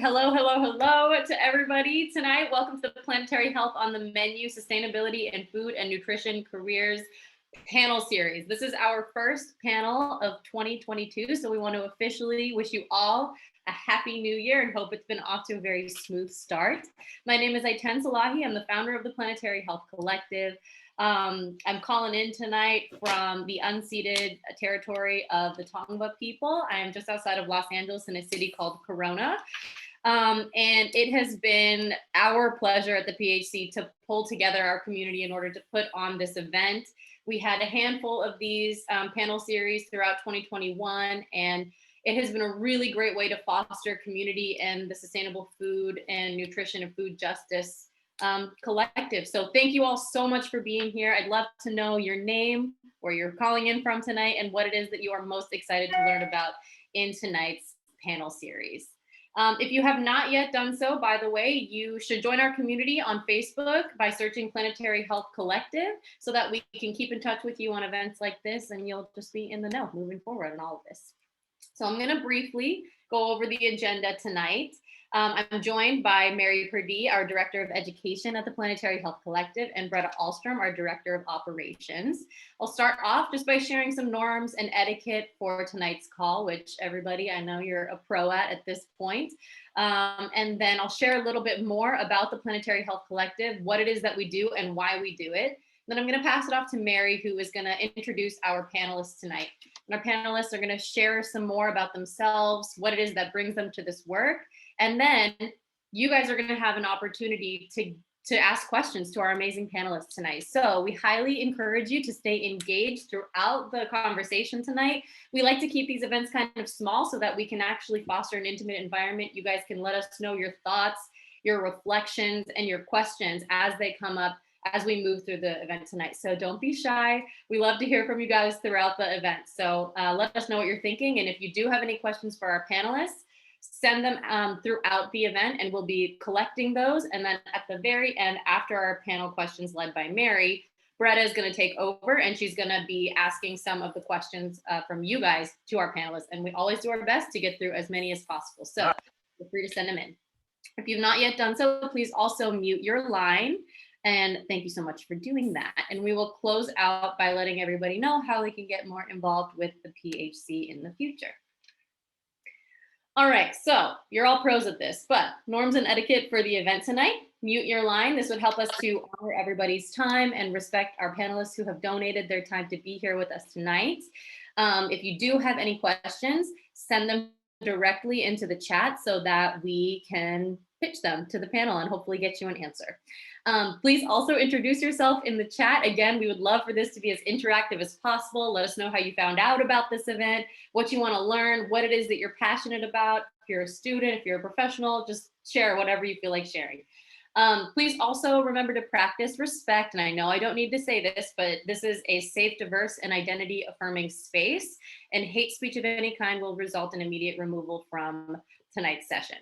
Hello, hello, hello to everybody tonight. Welcome to the Planetary Health on the Menu, Sustainability and Food and Nutrition Careers panel series. This is our first panel of 2022, so we want to officially wish you all a happy new year and hope it's been off to a very smooth start. My name is Aiten Salahi. I'm the founder of the Planetary Health Collective. I'm calling in tonight from the unceded territory of the Tongva people. I am just outside of Los Angeles in a city called Corona. And it has been our pleasure at the PHC to pull together our community in order to put on this event. We had a handful of these panel series throughout 2021, and it has been a really great way to foster community and the sustainable food and nutrition and food justice collective. So thank you all so much for being here. I'd love to know your name, where you're calling in from tonight, and what it is that you are most excited to learn about in tonight's panel series. If you have not yet done so, by the way, you should join our community on Facebook by searching Planetary Health Collective so that we can keep in touch with you on events like this and you'll just be in the know moving forward on all of this. So I'm going to briefly go over the agenda tonight. I'm joined by Mary Purdie, our Director of Education at the Planetary Health Collective, and Bretta Ahlstrom, our Director of Operations. I'll start off just by sharing some norms and etiquette for tonight's call, which everybody, I know you're a pro at this point. And then I'll share a little bit more about the Planetary Health Collective, what it is that we do and why we do it. Then I'm going to pass it off to Mary, who is going to introduce our panelists tonight. And our panelists are going to share some more about themselves, what it is that brings them to this work. And then you guys are going to have an opportunity to ask questions to our amazing panelists tonight. So we highly encourage you to stay engaged throughout the conversation tonight. We like to keep these events kind of small so that we can actually foster an intimate environment. You guys can let us know your thoughts, your reflections, and your questions as they come up as we move through the event tonight. So don't be shy. We love to hear from you guys throughout the event. So let us know what you're thinking. And if you do have any questions for our panelists, send them throughout the event and we'll be collecting those. And then at the very end, after our panel questions led by Mary, Bretta is going to take over and she's going to be asking some of the questions from you guys to our panelists. And we always do our best to get through as many as possible. So feel free to send them in. If you've not yet done so, please also mute your line. And thank you so much for doing that. And we will close out by letting everybody know how they can get more involved with the PHC in the future. All right, so you're all pros at this, but norms and etiquette for the event tonight. Mute your line. This would help us to honor everybody's time and respect our panelists who have donated their time to be here with us tonight. If you do have any questions, send them directly into the chat so that we can pitch them to the panel and hopefully get you an answer. Please also introduce yourself in the chat. Again, we would love for this to be as interactive as possible. Let us know how you found out about this event, what you want to learn, what it is that you're passionate about. If you're a student, if you're a professional, just share whatever you feel like sharing. Please also remember to practice respect. And I know I don't need to say this, but this is a safe, diverse, and identity affirming space. And hate speech of any kind will result in immediate removal from tonight's session.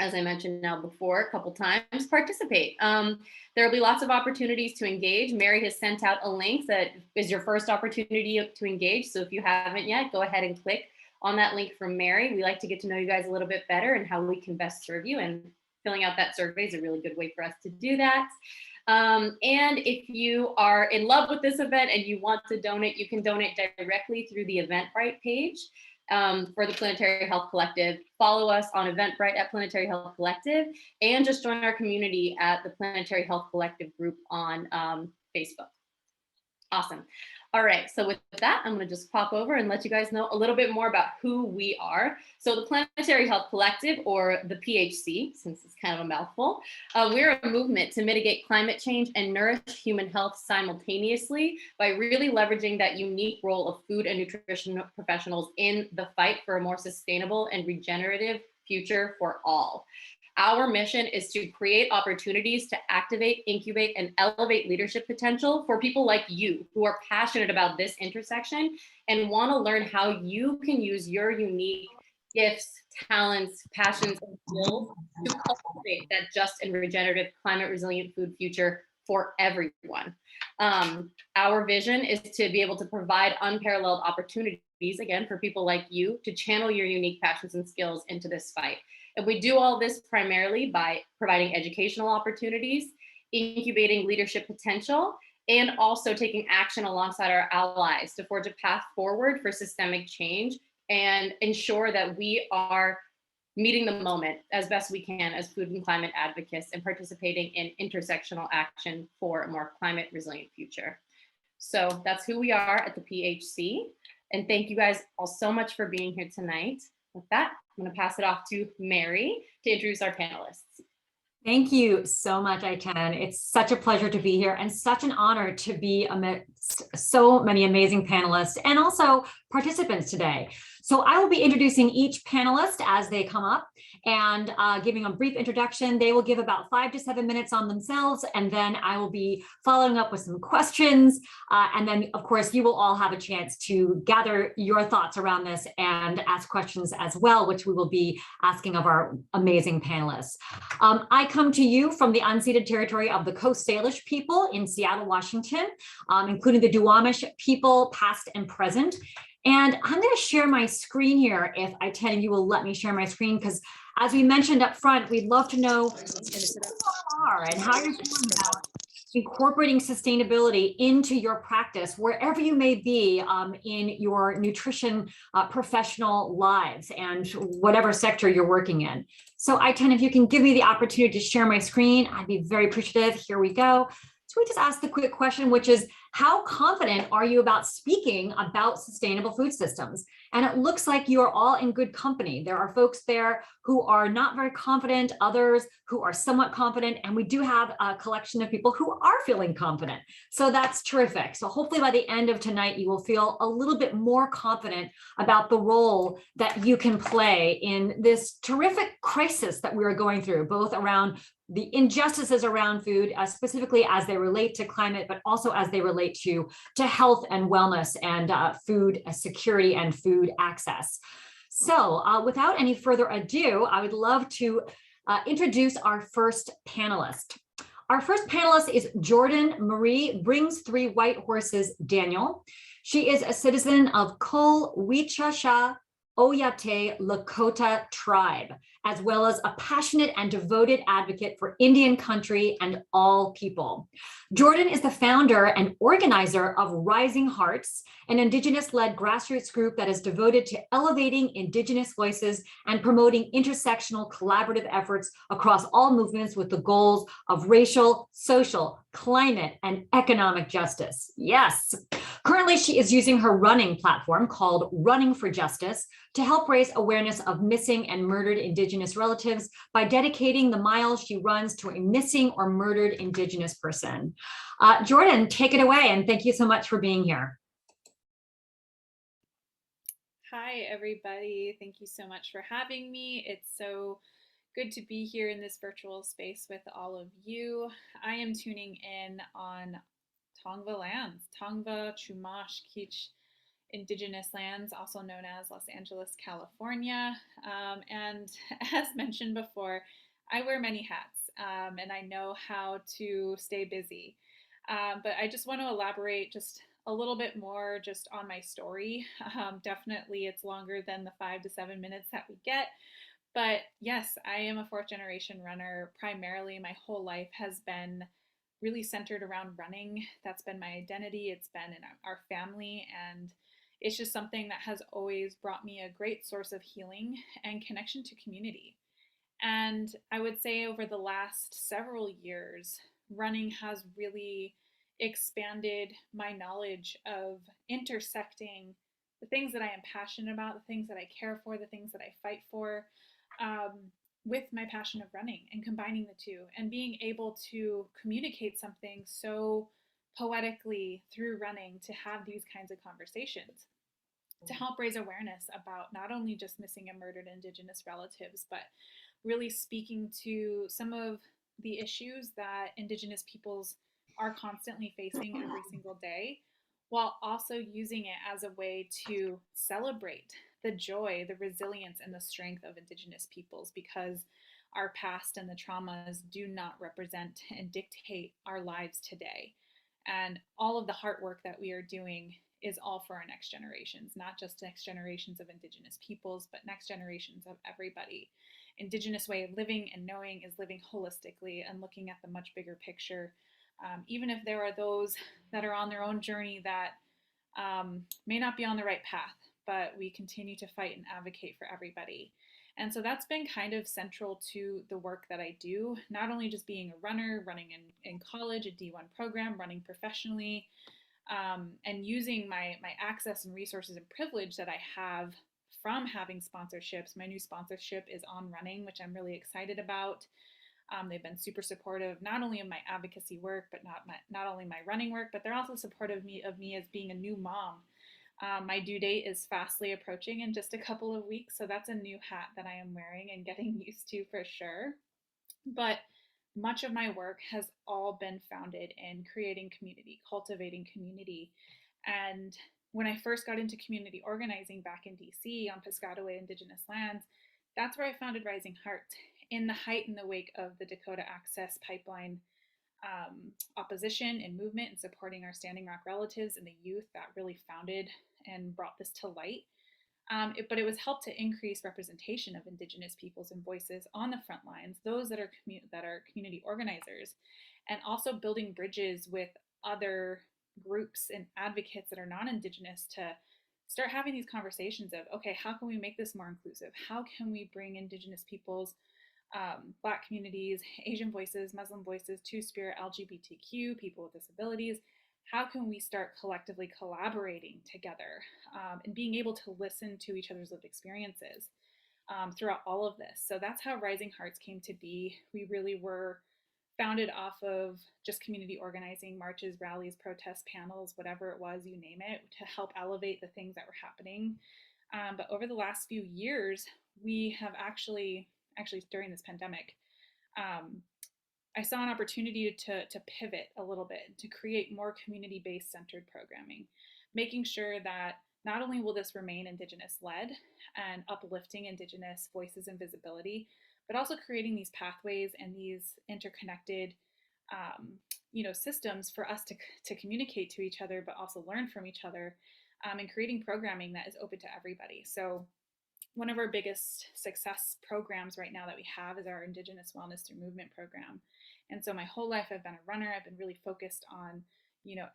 As I mentioned now before a couple times, participate. There will be lots of opportunities to engage. Mary has sent out a link that is your first opportunity to engage. So if you haven't yet, go ahead and click on that link from Mary. We like to get to know you guys a little bit better and how we can best serve you. And filling out that survey is a really good way for us to do that. And if you are in love with this event and you want to donate, you can donate directly through the Eventbrite page. For the Planetary Health Collective. Follow us on Eventbrite at Planetary Health Collective and just join our community at the Planetary Health Collective group on Facebook. Awesome. All right, so with that, I'm going to just pop over and let you guys know a little bit more about who we are. So the Planetary Health Collective, or the PHC, since it's kind of a mouthful, we're a movement to mitigate climate change and nourish human health simultaneously by really leveraging that unique role of food and nutrition professionals in the fight for a more sustainable and regenerative future for all. Our mission is to create opportunities to activate, incubate, and elevate leadership potential for people like you who are passionate about this intersection and want to learn how you can use your unique gifts, talents, passions, and skills to cultivate that just and regenerative, climate resilient food future for everyone. Our vision is to be able to provide unparalleled opportunities, again, for people like you to channel your unique passions and skills into this fight. And we do all this primarily by providing educational opportunities, incubating leadership potential, and also taking action alongside our allies to forge a path forward for systemic change and ensure that we are meeting the moment as best we can as food and climate advocates and participating in intersectional action for a more climate resilient future. So that's who we are at the PHC. And thank you guys all so much for being here tonight. With that, I'm going to pass it off to Mary to introduce our panelists. Thank you so much, Aiten. It's such a pleasure to be here and such an honor to be amidst so many amazing panelists and also participants today. So I will be introducing each panelist as they come up and giving a brief introduction. They will give about 5 to 7 minutes on themselves, and then I will be following up with some questions. And then, of course, you will all have a chance to gather your thoughts around this and ask questions as well, which we will be asking of our amazing panelists. I come to you from the unceded territory of the Coast Salish people in Seattle, Washington, including the Duwamish people, past and present. And I'm going to share my screen here, if Aiten and you will let me share my screen, because as we mentioned up front, we'd love to know who you are and how you're feeling about incorporating sustainability into your practice, wherever you may be in your nutrition professional lives and whatever sector you're working in. So Aiten, if you can give me the opportunity to share my screen, I'd be very appreciative. Here we go. So we just asked the quick question, which is, how confident are you about speaking about sustainable food systems? And it looks like you are all in good company. There are folks there who are not very confident, others who are somewhat confident, and we do have a collection of people who are feeling confident. So that's terrific. So hopefully by the end of tonight, you will feel a little bit more confident about the role that you can play in this terrific crisis that we are going through, both around the injustices around food, specifically as they relate to climate, but also as they relate to health and wellness and food security and food access. So without any further ado, I would love to introduce our first panelist. Our first panelist is Jordan Marie Brings Three White Horses Daniel. She is a citizen of Kul Wichasha Oyate Lakota tribe, as well as a passionate and devoted advocate for Indian country and all people. Jordan is the founder and organizer of Rising Hearts, an Indigenous-led grassroots group that is devoted to elevating Indigenous voices and promoting intersectional collaborative efforts across all movements with the goals of racial, social, climate, and economic justice. Yes. Currently, she is using her running platform called Running for Justice to help raise awareness of missing and murdered Indigenous relatives by dedicating the miles she runs to a missing or murdered Indigenous person. Jordan, take it away, and thank you so much for being here. Hi, everybody. Thank you so much for having me. It's so good to be here in this virtual space with all of you. I am tuning in on Tongva lands, Tongva, Chumash, Kizh Indigenous lands, also known as Los Angeles, California. And as mentioned before, I wear many hats and I know how to stay busy. But I just want to elaborate just a little bit more just on my story. Definitely it's longer than the 5 to 7 minutes that we get. But yes, I am a fourth generation runner. Primarily, my whole life has been really centered around running. That's been my identity. It's been in our family, and it's just something that has always brought me a great source of healing and connection to community. And I would say over the last several years, running has really expanded my knowledge of intersecting the things that I am passionate about, the things that I care for, the things that I fight for, um, with my passion of running, and combining the two and being able to communicate something so poetically through running to have these kinds of conversations to help raise awareness about not only just missing and murdered Indigenous relatives, but really speaking to some of the issues that Indigenous peoples are constantly facing every single day, while also using it as a way to celebrate the joy, the resilience, and the strength of Indigenous peoples, because our past and the traumas do not represent and dictate our lives today. And all of the hard work that we are doing is all for our next generations, not just next generations of Indigenous peoples, but next generations of everybody. Indigenous way of living and knowing is living holistically and looking at the much bigger picture. Even if there are those that are on their own journey that may not be on the right path, but we continue to fight and advocate for everybody. And so that's been kind of central to the work that I do, not only just being a runner, running in college, a D1 program, running professionally, and using my access and resources and privilege that I have from having sponsorships. My new sponsorship is On Running, which I'm really excited about. They've been super supportive, not only of my advocacy work, but not only my running work, but they're also supportive of me as being a new mom. My due date is fastly approaching in just a couple of weeks, so that's a new hat that I am wearing and getting used to for sure. But much of my work has all been founded in creating community, cultivating community. And when I first got into community organizing back in DC on Piscataway Indigenous lands, that's where I founded Rising Heart in the height and the wake of the Dakota Access Pipeline opposition and movement and supporting our Standing Rock relatives and the youth that really founded and brought this to light. But it was helped to increase representation of Indigenous peoples and voices on the front lines, those that are community organizers, and also building bridges with other groups and advocates that are non-Indigenous to start having these conversations of, okay, how can we make this more inclusive? How can we bring Indigenous peoples, Black communities, Asian voices, Muslim voices, Two-Spirit, LGBTQ, people with disabilities? How can we start collectively collaborating together and being able to listen to each other's lived experiences throughout all of this? So that's how Rising Hearts came to be. We really were founded off of just community organizing, marches, rallies, protests, panels, whatever it was, you name it, to help elevate the things that were happening. But over the last few years, we have actually during this pandemic, I saw an opportunity to pivot a little bit, to create more community-based centered programming, making sure that not only will this remain Indigenous led and uplifting Indigenous voices and visibility, but also creating these pathways and these interconnected systems for us to communicate to each other, but also learn from each other, and creating programming that is open to everybody. So one of our biggest success programs right now that we have is our Indigenous Wellness Through Movement program. And so my whole life I've been a runner. I've been really focused on,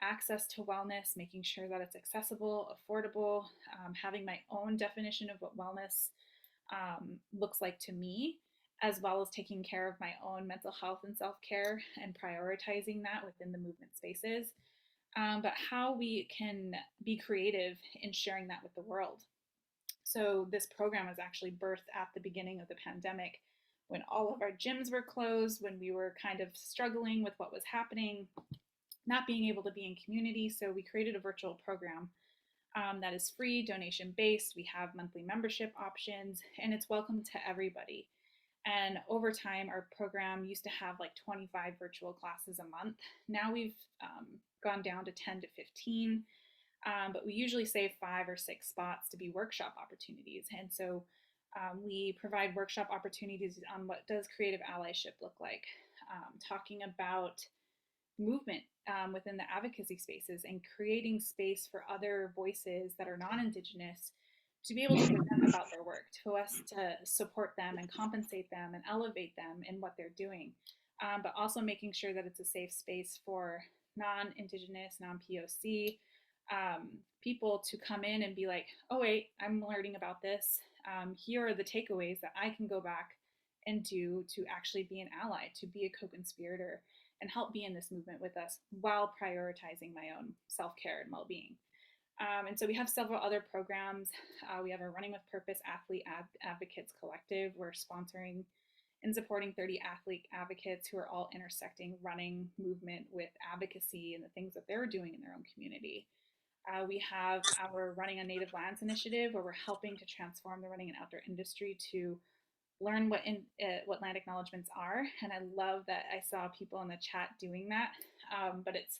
access to wellness, making sure that it's accessible, affordable, having my own definition of what wellness looks like to me, as well as taking care of my own mental health and self-care and prioritizing that within the movement spaces. But how we can be creative in sharing that with the world. So this program was actually birthed at the beginning of the pandemic, when all of our gyms were closed, when we were kind of struggling with what was happening, not being able to be in community. So we created a virtual program that is free, donation-based. We have monthly membership options, and it's welcome to everybody. And over time, our program used to have like 25 virtual classes a month. Now we've gone down to 10 to 15. But we usually save 5 or 6 spots to be workshop opportunities. And so we provide workshop opportunities on what does creative allyship look like, talking about movement within the advocacy spaces and creating space for other voices that are non-Indigenous to be able to present about their work, to us to support them and compensate them and elevate them in what they're doing, but also making sure that it's a safe space for non-Indigenous, non-POC, people to come in and be like, oh wait, I'm learning about this. Here are the takeaways that I can go back and do to actually be an ally, to be a co-conspirator and help be in this movement with us while prioritizing my own self-care and well-being. And so we have several other programs. We have a Running with Purpose Athlete Advocates Collective. We're sponsoring and supporting 30 athlete advocates who are all intersecting running movement with advocacy and the things that they're doing in their own community. We have our Running on Native Lands initiative, where we're helping to transform the running and outdoor industry to learn what land acknowledgements are. And I love that I saw people in the chat doing that. But it's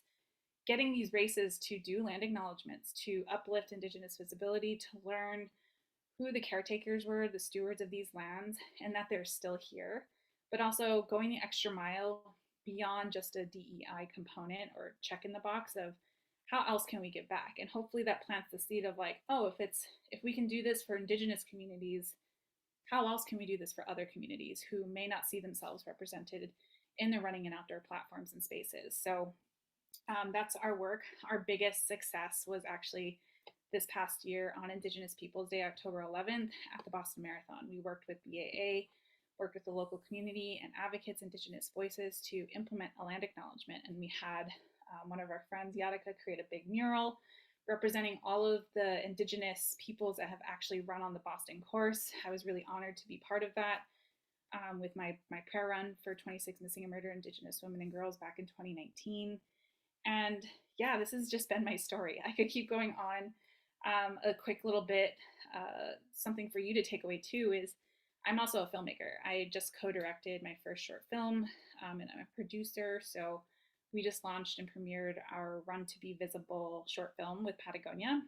getting these races to do land acknowledgements, to uplift Indigenous visibility, to learn who the caretakers were, the stewards of these lands, and that they're still here, but also going the extra mile beyond just a DEI component or check in the box of how else can we give back? And hopefully that plants the seed of like, oh, if we can do this for Indigenous communities, how else can we do this for other communities who may not see themselves represented in the running and outdoor platforms and spaces? So that's our work. Our biggest success was actually this past year on Indigenous Peoples Day, October 11th, at the Boston Marathon. We worked with BAA, worked with the local community and advocates, Indigenous voices, to implement a land acknowledgement. And we had one of our friends, Yadika, create a big mural representing all of the Indigenous peoples that have actually run on the Boston course. I was really honored to be part of that with my prayer run for 26 Missing and Murdered Indigenous Women and Girls back in 2019. And yeah, this has just been my story. I could keep going on. A quick little bit, something for you to take away too is I'm also a filmmaker. I just co-directed my first short film, and I'm a producer. So we just launched and premiered our Run to Be Visible short film with Patagonia.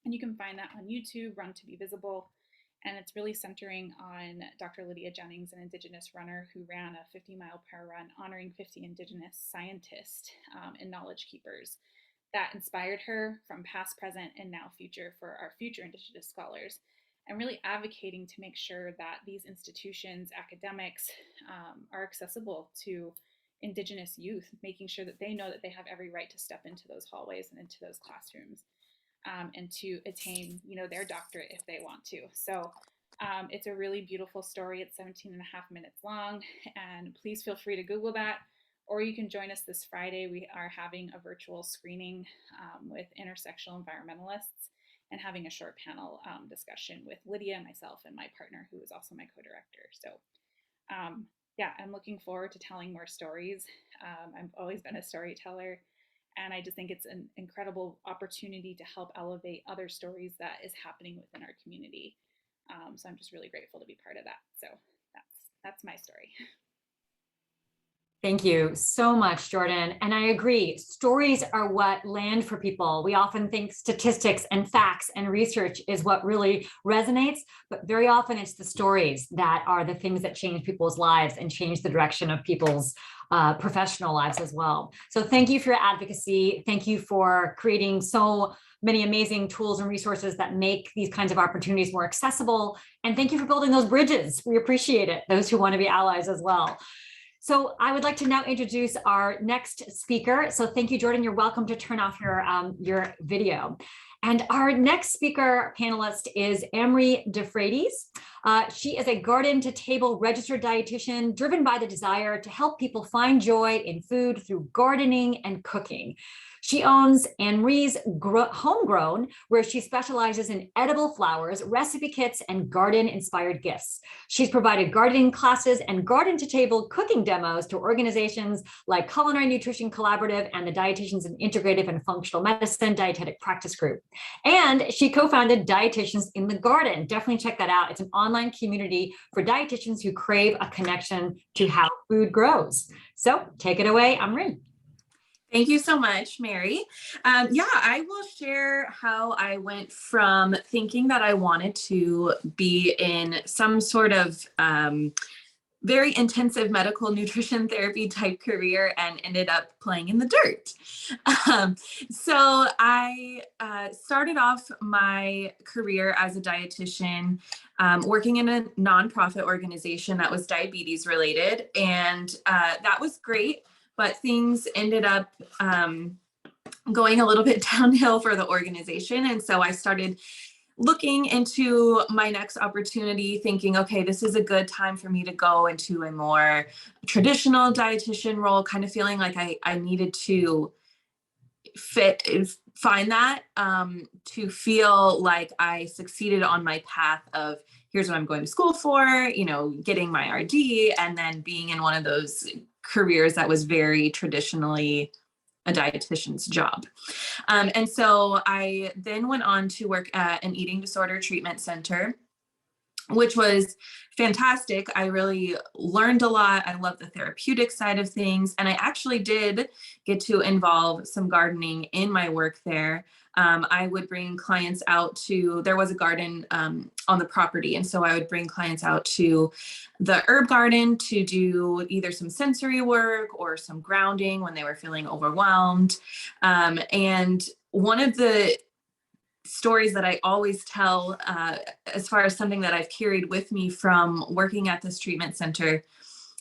And you can find that on YouTube, Run to Be Visible. And it's really centering on Dr. Lydia Jennings, an Indigenous runner who ran a 50-mile-per-hour run honoring 50 Indigenous scientists and knowledge keepers that inspired her from past, present, and now future for our future Indigenous scholars, and really advocating to make sure that these institutions, academics, are accessible to Indigenous youth, making sure that they know that they have every right to step into those hallways and into those classrooms and to attain, their doctorate if they want to. So it's a really beautiful story. It's 17 and a half minutes long, and please feel free to Google that. Or you can join us this Friday. We are having a virtual screening with intersectional environmentalists and having a short panel discussion with Lydia, myself, and my partner, who is also my co-director. So yeah, I'm looking forward to telling more stories. I've always been a storyteller, and I just think it's an incredible opportunity to help elevate other stories that is happening within our community. So I'm just really grateful to be part of that. So that's my story. Thank you so much, Jordan. And I agree, stories are what land for people. We often think statistics and facts and research is what really resonates, but very often it's the stories that are the things that change people's lives and change the direction of people's professional lives as well. So thank you for your advocacy. Thank you for creating so many amazing tools and resources that make these kinds of opportunities more accessible. And thank you for building those bridges. We appreciate it, those who want to be allies as well. So I would like to now introduce our next speaker. So thank you, Jordan. You're welcome to turn off your video. And our next speaker panelist is Amory DeFreitas. She is a garden to table registered dietitian driven by the desire to help people find joy in food through gardening and cooking. She owns Anne-Marie's Homegrown, where she specializes in edible flowers, recipe kits, and garden-inspired gifts. She's provided gardening classes and garden-to-table cooking demos to organizations like Culinary Nutrition Collaborative and the Dietitians in Integrative and Functional Medicine Dietetic Practice Group. And she co-founded Dietitians in the Garden. Definitely check that out. It's an online community for dietitians who crave a connection to how food grows. So take it away, Amri. Thank you so much, Mary. Yeah, I will share how I went from thinking that I wanted to be in some sort of very intensive medical nutrition therapy type career and ended up playing in the dirt. So I started off my career as a dietitian working in a nonprofit organization that was diabetes related. And that was great. But things ended up going a little bit downhill for the organization. And so I started looking into my next opportunity, thinking, okay, this is a good time for me to go into a more traditional dietitian role, kind of feeling like I needed to find that to feel like I succeeded on my path of here's what I'm going to school for, getting my RD, and then being in one of those careers that was very traditionally a dietitian's job. And so I then went on to work at an eating disorder treatment center, which was fantastic. I really learned a lot. I love the therapeutic side of things. And I actually did get to involve some gardening in my work there. I would bring clients out to, there was a garden on the property. And so I would bring clients out to the herb garden to do either some sensory work or some grounding when they were feeling overwhelmed. And one of the stories that I always tell as far as something that I've carried with me from working at this treatment center.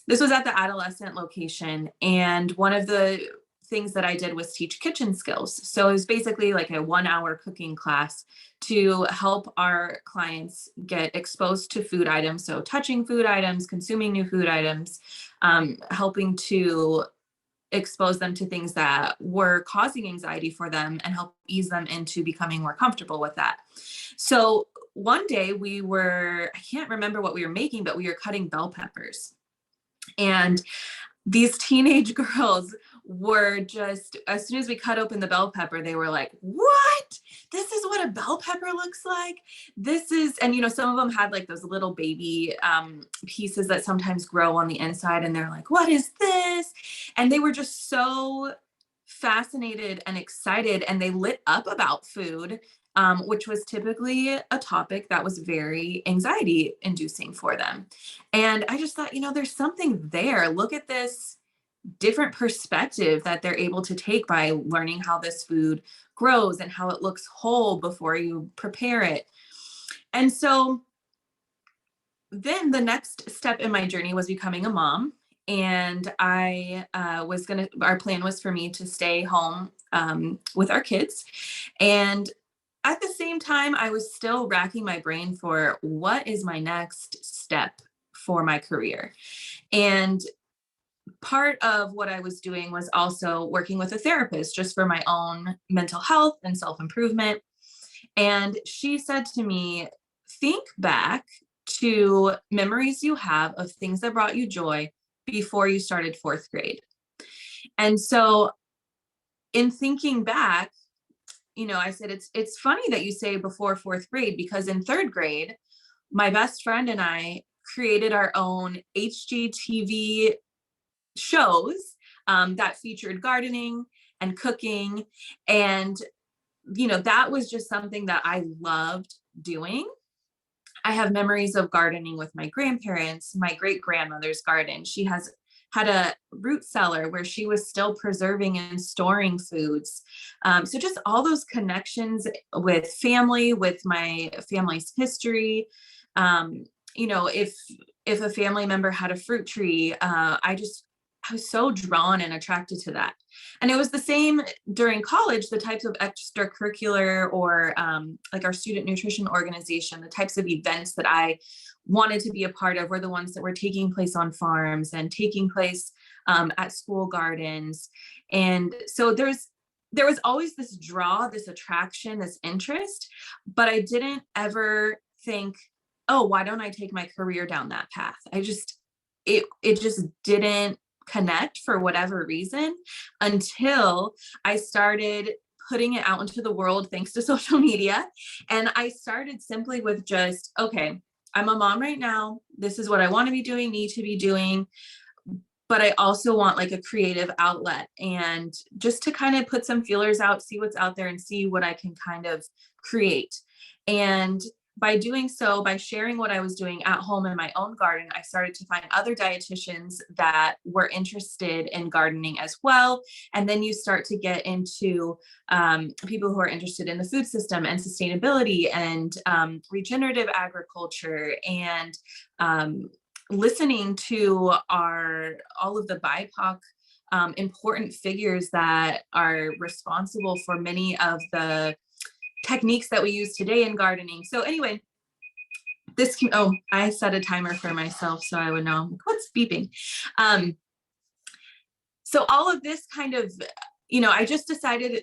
This was at the adolescent location, and one of the things that I did was teach kitchen skills. So it was basically like a 1-hour cooking class to help our clients get exposed to food items. So touching food items, consuming new food items, helping to expose them to things that were causing anxiety for them and help ease them into becoming more comfortable with that. So one day I can't remember what we were making, but we were cutting bell peppers. And these teenage girls were just, as soon as we cut open the bell pepper, they were like, what? This is what a bell pepper looks like? This is, and some of them had like those little baby pieces that sometimes grow on the inside. And they're like, what is this? And they were just so fascinated and excited, and they lit up about food, which was typically a topic that was very anxiety inducing for them. And I just thought, there's something there. Look at this different perspective that they're able to take by learning how this food grows and how it looks whole before you prepare it. And so then the next step in my journey was becoming a mom. And our plan was for me to stay home with our kids. And at the same time, I was still racking my brain for what is my next step for my career. And part of what I was doing was also working with a therapist just for my own mental health and self-improvement. And she said to me, think back to memories you have of things that brought you joy before you started 4th grade. And so in thinking back, I said, it's funny that you say before 4th grade, because in 3rd grade, my best friend and I created our own HGTV shows that featured gardening and cooking. And, that was just something that I loved doing. I have memories of gardening with my grandparents, my great grandmother's garden. She had a root cellar where she was still preserving and storing foods. So just all those connections with family, with my family's history. If a family member had a fruit tree, I was so drawn and attracted to that. And it was the same during college. The types of extracurricular or like our student nutrition organization, the types of events that I wanted to be a part of were the ones that were taking place on farms and taking place at school gardens. And so there was always this draw, this attraction, this interest, but I didn't ever think, oh, why don't I take my career down that path? It just didn't connect for whatever reason until I started putting it out into the world thanks to social media. And I started simply with just, okay, I'm a mom right now. This is what I want to be doing, need to be doing. But I also want like a creative outlet, and just to kind of put some feelers out, see what's out there and see what I can kind of create. And by doing so, by sharing what I was doing at home in my own garden, I started to find other dietitians that were interested in gardening as well. And then you start to get into people who are interested in the food system and sustainability and regenerative agriculture, and listening to all of the BIPOC important figures that are responsible for many of the techniques that we use today in gardening. So anyway, I set a timer for myself so I would know what's beeping. So all of this kind of, I just decided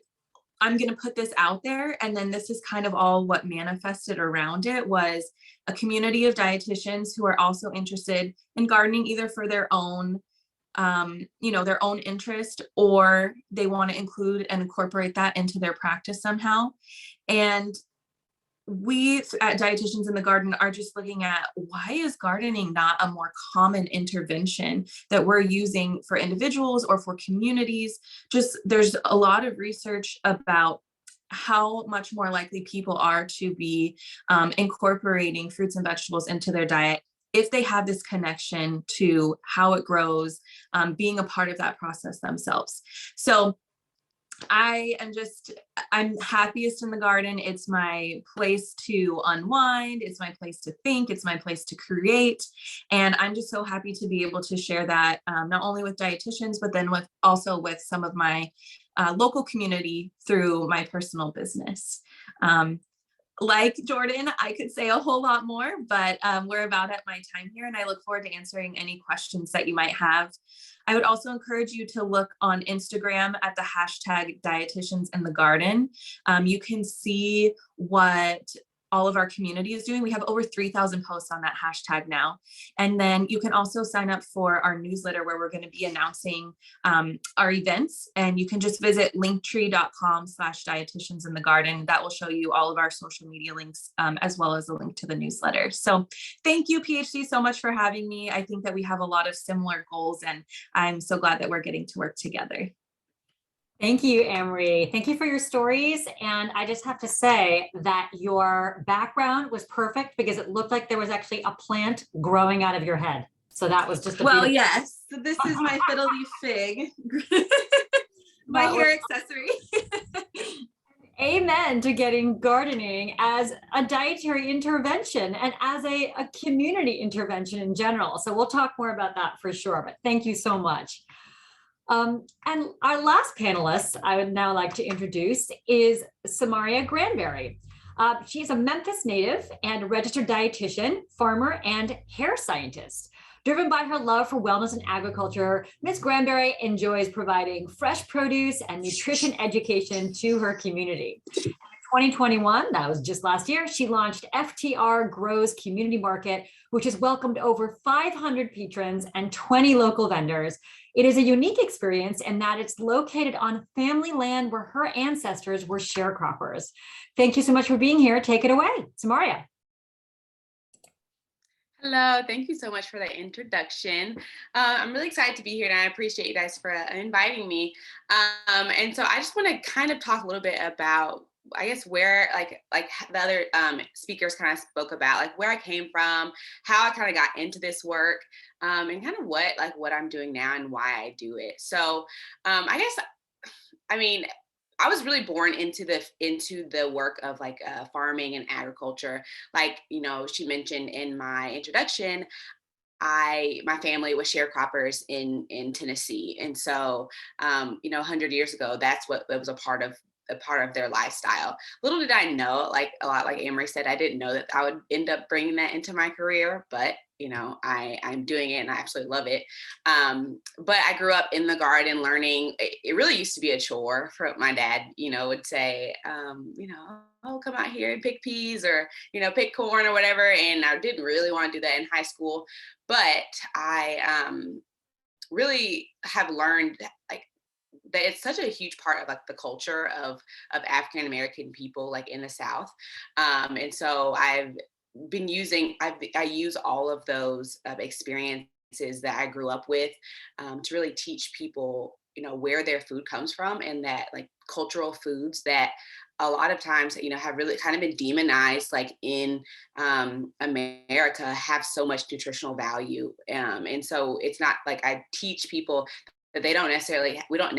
I'm going to put this out there. And then this is kind of all what manifested around it was a community of dietitians who are also interested in gardening, either for their own their own interest, or they want to include and incorporate that into their practice somehow. And we at Dietitians in the Garden are just looking at, why is gardening not a more common intervention that we're using for individuals or for communities? Just there's a lot of research about how much more likely people are to be incorporating fruits and vegetables into their diet if they have this connection to how it grows, being a part of that process themselves. So I'm happiest in the garden. It's my place to unwind. It's my place to think. It's my place to create. And I'm just so happy to be able to share that, not only with dietitians, but then also with some of my local community through my personal business. Like Jordan, I could say a whole lot more, but we're about at my time here, and I look forward to answering any questions that you might have. I would also encourage you to look on Instagram at the hashtag Dietitians in the Garden. You can see what all of our community is doing. We have over 3,000 posts on that hashtag now. And then you can also sign up for our newsletter where we're going to be announcing our events. And you can just visit linktree.com/dietitians in the garden. That will show you all of our social media links, as well as a link to the newsletter. So thank you, PhD, so much for having me. I think that we have a lot of similar goals, and I'm so glad that we're getting to work together. Thank you, Amory. Thank you for your stories. And I just have to say that your background was perfect because it looked like there was actually a plant growing out of your head. So that was just a Well, beautiful... yes. So this is my fiddle leaf fig, my hair accessory. Amen to getting gardening as a dietary intervention and as a community intervention in general. So we'll talk more about that for sure, but thank you so much. And our last panelist I would now like to introduce is Samaria Granberry. She's a Memphis native and registered dietitian, farmer, and hair scientist. Driven by her love for wellness and agriculture, Ms. Granberry enjoys providing fresh produce and nutrition education to her community. In 2021, that was just last year, she launched FTR Grows Community Market, which has welcomed over 500 patrons and 20 local vendors. It is a unique experience in that it's located on family land where her ancestors were sharecroppers. Thank you so much for being here. Take it away, Samaria. Hello, thank you so much for that introduction. I'm really excited to be here, and I appreciate you guys for inviting me. And so I just want to kind of talk a little bit about, I guess, where like the other speakers kind of spoke about, like where I came from, how I kind of got into this work, and kind of what I'm doing now and why I do it. So I guess, I mean, I was really born into the work of farming and agriculture. Like, you know, she mentioned in my introduction, my family was sharecroppers in Tennessee. And so, 100 years ago, that's what it was a part of their lifestyle. Little did I know, like a lot, like Amory said, I didn't know that I would end up bringing that into my career, but I'm doing it and I absolutely love it. But I grew up in the garden learning. It really used to be a chore for my dad, would say, oh, come out here and pick peas or, pick corn or whatever. And I didn't really want to do that in high school, but I really have learned that it's such a huge part of the culture of African American people in the South. And so I use all of those experiences that I grew up with to really teach people, where their food comes from, and that cultural foods that a lot of times, have really kind of been demonized, in America, have so much nutritional value. And so it's not I teach people that we don't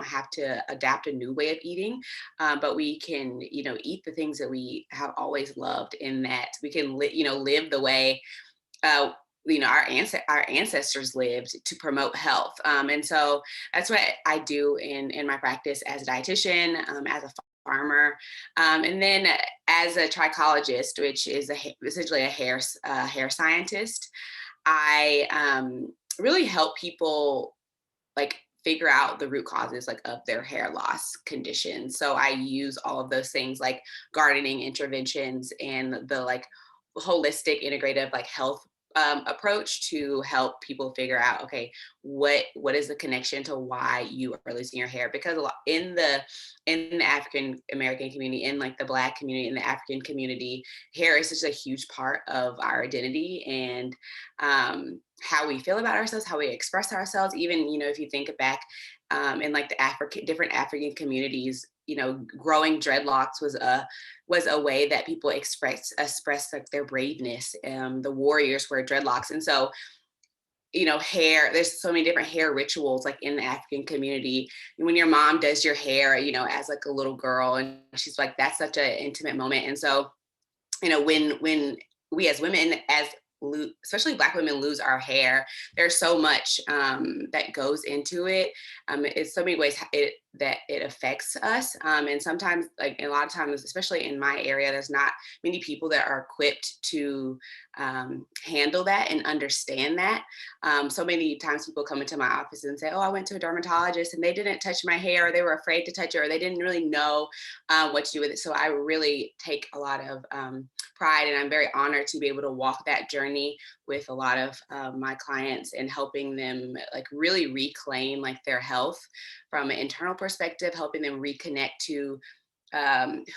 have to adapt a new way of eating, but we can, eat the things that we have always loved, in that we can live the way, our ancestors lived to promote health. And so that's what I do in my practice as a dietitian, as a farmer, and then as a trichologist, which is essentially a hair scientist. I really help people figure out the root causes of their hair loss condition. So I use all of those things like gardening interventions and the holistic integrative health approach to help people figure out, okay, what is the connection to why you are losing your hair? Because a lot in the African American community, in the Black community, in the African community, hair is such a huge part of our identity and how we feel about ourselves, how we express ourselves. Even if you think back in the different African communities, growing dreadlocks was a way that people express their braveness. The warriors wear dreadlocks, and so hair, there's so many different hair rituals like in the African community. When your mom does your hair, as like a little girl, and she's like, that's such an intimate moment. And so, when we as women, especially Black women, lose our hair, there's so much that goes into it. It's so many ways that it affects us. And sometimes, a lot of times, especially in my area, there's not many people that are equipped to handle that and understand that. So many times people come into my office and say, oh, I went to a dermatologist and they didn't touch my hair, or they were afraid to touch it, or they didn't really know what to do with it. So I really take a lot of pride, and I'm very honored to be able to walk that journey with a lot of my clients, and helping them really reclaim their health from an internal perspective, helping them reconnect to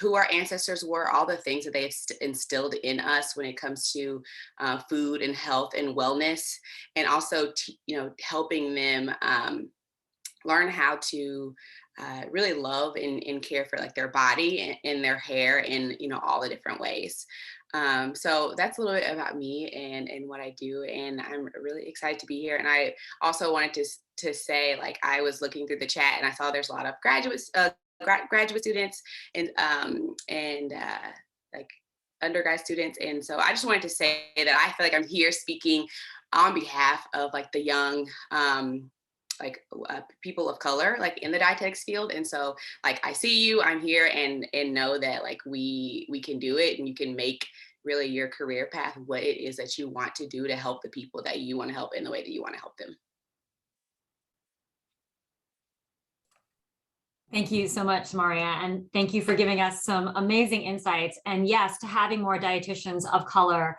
who our ancestors were, all the things that they have instilled in us when it comes to food and health and wellness, and also helping them learn how to really love and care for their body and their hair in all the different ways. So that's a little bit about me and what I do, and I'm really excited to be here. And I also wanted to say, I was looking through the chat and I saw there's a lot of graduate students and undergrad students, and so I just wanted to say that I feel like I'm here speaking on behalf of the young people of color in the dietetics field. And so I see you, I'm here, and know that we can do it, and you can make really your career path what it is that you want to do to help the people that you want to help in the way that you want to help them. Thank you so much, Maria, and thank you for giving us some amazing insights. And yes, to having more dietitians of color,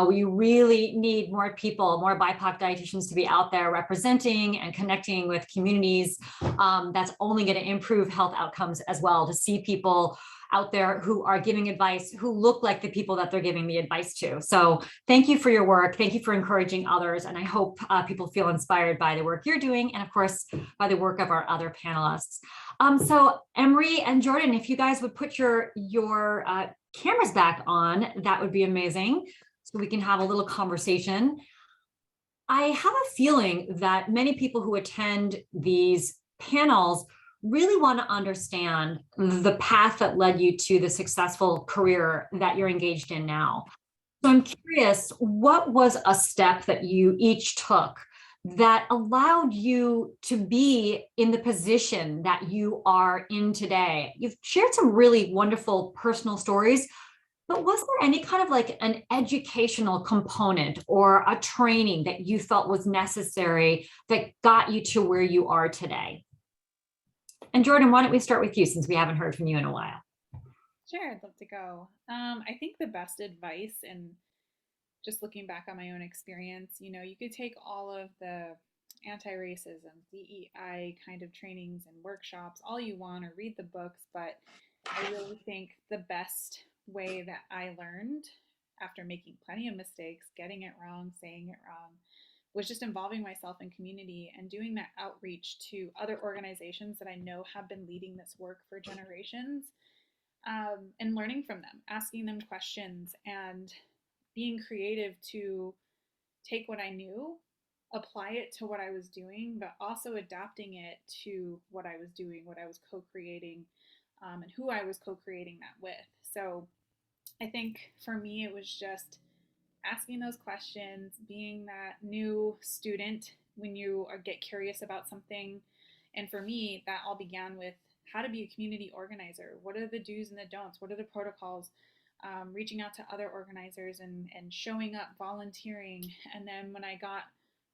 we really need more people, more BIPOC dietitians to be out there representing and connecting with communities. That's only going to improve health outcomes as well, to see people out there who are giving advice, who look like the people that they're giving the advice to. So thank you for your work. Thank you for encouraging others. And I hope people feel inspired by the work you're doing, and of course, by the work of our other panelists. So Emery and Jordan, if you guys would put your cameras back on, that would be amazing, so we can have a little conversation. I have a feeling that many people who attend these panels really want to understand the path that led you to the successful career that you're engaged in now. So I'm curious, what was a step that you each took that allowed you to be in the position that you are in today? You've shared some really wonderful personal stories, but was there any kind of an educational component or a training that you felt was necessary that got you to where you are today? And Jordan, why don't we start with you, since we haven't heard from you in a while? Sure, I'd love to go. I think the best advice, and just looking back on my own experience, you could take all of the anti-racism, DEI kind of trainings and workshops, all you want, or read the books, but I really think the best way that I learned, after making plenty of mistakes, getting it wrong, saying it wrong, was just involving myself in community and doing that outreach to other organizations that I know have been leading this work for generations, and learning from them, asking them questions, and being creative to take what I knew, apply it to what I was doing, but also adapting it to what I was doing, what I was co-creating, and who I was co-creating that with. So I think for me, it was just asking those questions, being that new student when you get curious about something. And for me, that all began with how to be a community organizer. What are the do's and the don'ts? What are the protocols? Reaching out to other organizers and showing up, volunteering. And then when I got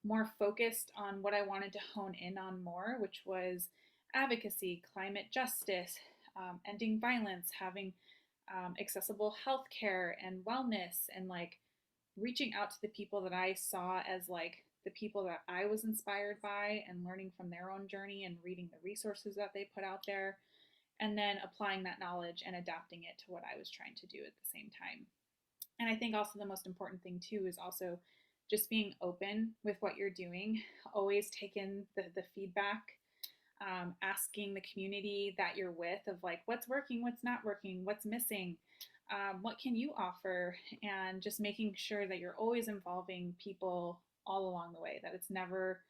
more focused on what I wanted to hone in on more, which was advocacy, climate justice, ending violence, having accessible healthcare and wellness, and reaching out to the people that I saw as the people that I was inspired by, and learning from their own journey and reading the resources that they put out there, and then applying that knowledge and adapting it to what I was trying to do at the same time. And I think also the most important thing too is also just being open with what you're doing, always take in the feedback, asking the community that you're with of what's working, what's not working, what's missing, what can you offer, and just making sure that you're always involving people all along the way, that it's never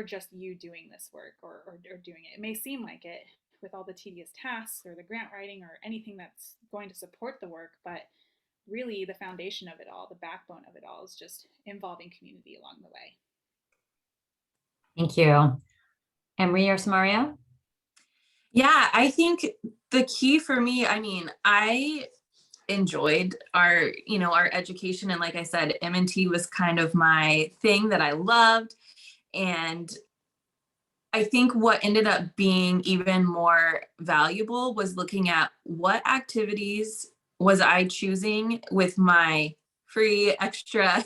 just you doing this work or doing it. It may seem like it with all the tedious tasks or the grant writing or anything that's going to support the work, but really the foundation of it all, the backbone of it all, is just involving community along the way. Thank you. Emery or Samaria? Yeah, I think the key for me, I mean, I enjoyed our, our education. And like I said, M&T was kind of my thing that I loved. And I think what ended up being even more valuable was looking at what activities was I choosing with my free extra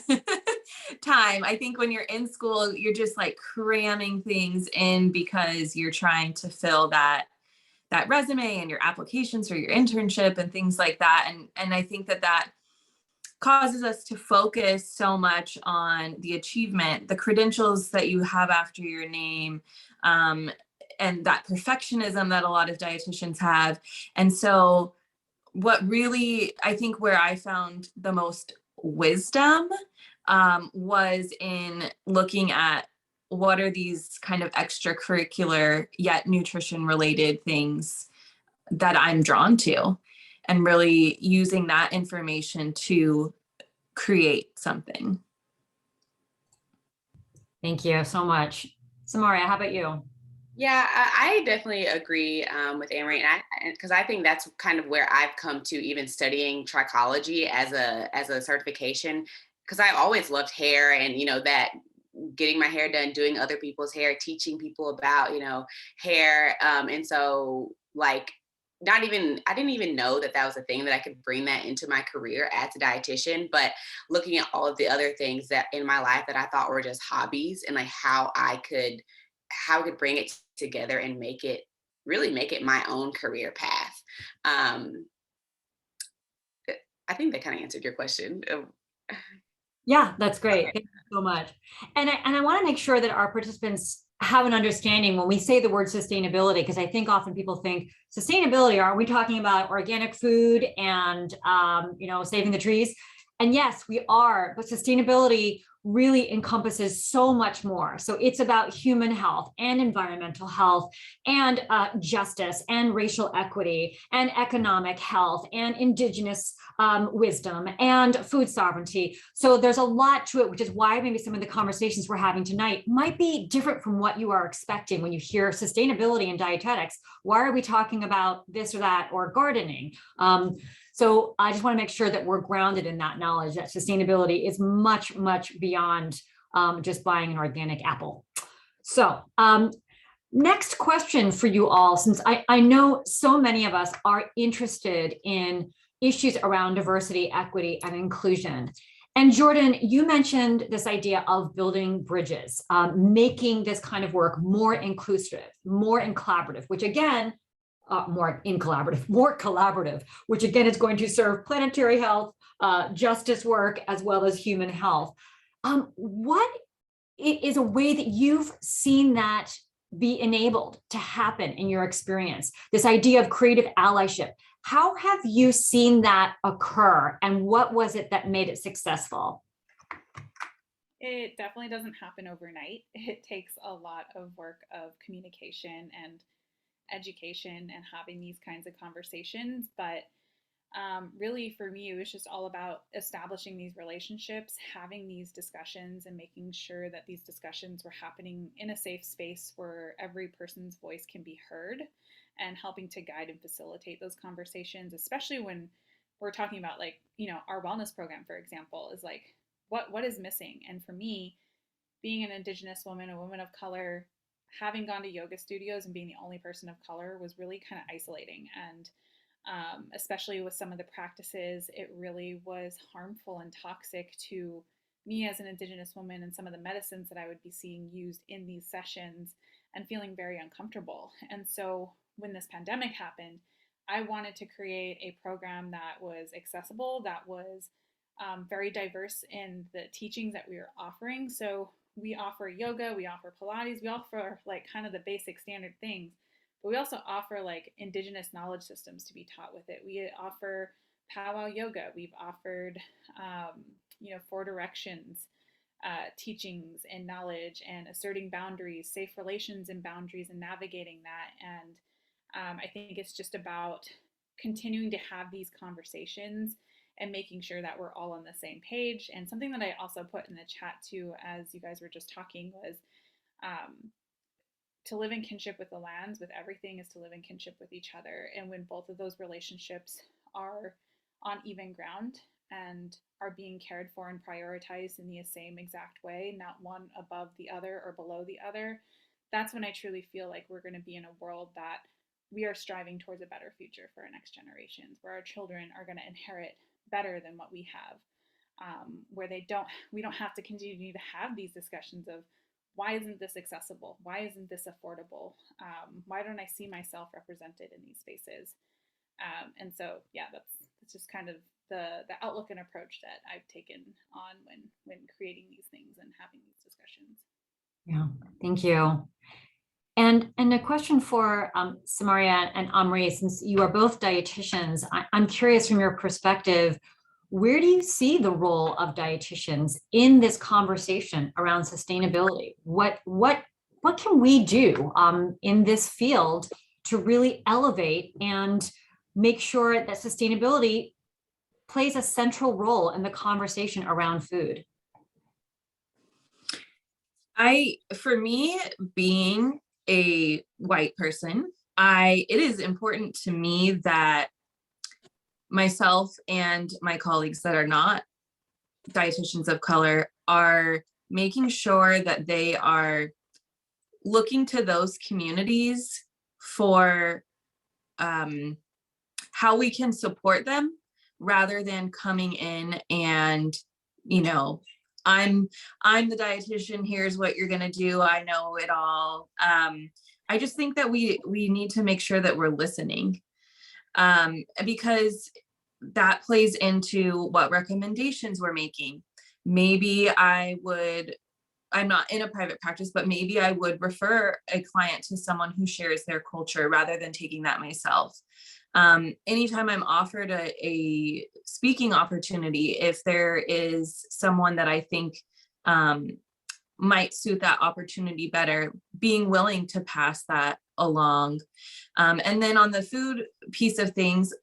time. I think when you're in school, you're just like cramming things in because you're trying to fill that resume and your applications for your internship and things like that. And I think that causes us to focus so much on the achievement, the credentials that you have after your name, and that perfectionism that a lot of dietitians have. And so what really, I think where I found the most wisdom was in looking at what are these kind of extracurricular yet nutrition related things that I'm drawn to, and really using that information to create something. Thank you so much. Samaria, how about you? Yeah, I definitely agree with Amory, and because I think that's kind of where I've come to, even studying trichology as a certification, because I always loved hair, and that getting my hair done, doing other people's hair, teaching people about hair, and so like I didn't even know that was a thing that I could bring that into my career as a dietitian. But looking at all of the other things that in my life that I thought were just hobbies, and like how I could bring it together and really make it my own career path. I think that kind of answered your question. Yeah, that's great. Thank you so much. And I want to make sure that our participants have an understanding when we say the word sustainability, because I think often people think sustainability, are we talking about organic food and saving the trees? And yes, we are, but sustainability really encompasses so much more. So it's about human health and environmental health and justice and racial equity and economic health and Indigenous wisdom and food sovereignty. So there's a lot to it, which is why maybe some of the conversations we're having tonight might be different from what you are expecting when you hear sustainability and dietetics. Why are we talking about this or that or gardening? So I just want to make sure that we're grounded in that knowledge that sustainability is much, much beyond just buying an organic apple. So next question for you all, since I know so many of us are interested in issues around diversity, equity, and inclusion. And Jordan, you mentioned this idea of building bridges, making this kind of work more inclusive, more in collaborative, which again, more collaborative, which again is going to serve planetary health, justice work, as well as human health. What is a way that you've seen that be enabled to happen in your experience? This idea of creative allyship. How have you seen that occur, and what was it that made it successful? It definitely doesn't happen overnight. It takes a lot of work of communication and education and having these kinds of conversations. But really, for me, it was just all about establishing these relationships, having these discussions, and making sure that these discussions were happening in a safe space where every person's voice can be heard, and helping to guide and facilitate those conversations, especially when we're talking about our wellness program, for example, is like, what is missing? And for me, being an Indigenous woman, a woman of color, having gone to yoga studios and being the only person of color was really kind of isolating. And especially with some of the practices, it really was harmful and toxic to me as an Indigenous woman, and some of the medicines that I would be seeing used in these sessions, and feeling very uncomfortable. And so when this pandemic happened, I wanted to create a program that was accessible, that was very diverse in the teachings that we were offering. So we offer yoga, we offer Pilates, we offer like kind of the basic standard things, but we also offer like Indigenous knowledge systems to be taught with it. We offer powwow yoga. We've offered, 4 directions. teachings and knowledge and asserting boundaries, safe relations and boundaries, and navigating that. And I think it's just about continuing to have these conversations and making sure that we're all on the same page. And something that I also put in the chat too, as you guys were just talking, was to live in kinship with the lands, with everything, is to live in kinship with each other. And when both of those relationships are on even ground and are being cared for and prioritized in the same exact way, not one above the other or below the other, that's when I truly feel like we're going to be in a world that we are striving towards a better future for our next generations, where our children are going to inherit better than what we have, where we don't have to continue to have these discussions of, why isn't this accessible? Why isn't this affordable? Why don't I see myself represented in these spaces? And so, yeah, that's just kind of the outlook and approach that I've taken on when creating these things and having these discussions. Yeah, thank you. And a question for Samaria and Amri, since you are both dietitians, I'm curious from your perspective, where do you see the role of dietitians in this conversation around sustainability? What can we do in this field to really elevate and make sure that sustainability plays a central role in the conversation around food? For me, being a white person, it is important to me that myself and my colleagues that are not dietitians of color are making sure that they are looking to those communities for how we can support them, rather than coming in and, I'm the dietitian, here's what you're going to do, I know it all. I just think that we need to make sure that we're listening, because that plays into what recommendations we're making. Maybe I'm not in a private practice, but maybe I would refer a client to someone who shares their culture rather than taking that myself. Anytime I'm offered a speaking opportunity, if there is someone that I think might suit that opportunity better, being willing to pass that along. And then on the food piece of things,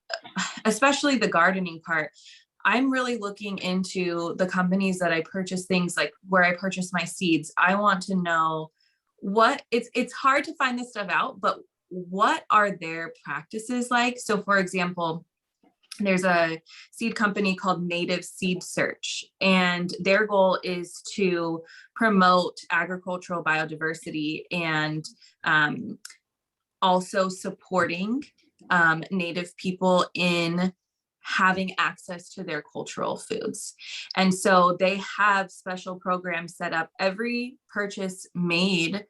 especially the gardening part, I'm really looking into the companies that I purchase things, like where I purchase my seeds. I want to know it's hard to find this stuff out, but what are their practices like? So for example, there's a seed company called Native Seed Search, and their goal is to promote agricultural biodiversity and also supporting Native people in having access to their cultural foods. And so they have special programs set up. Every purchase made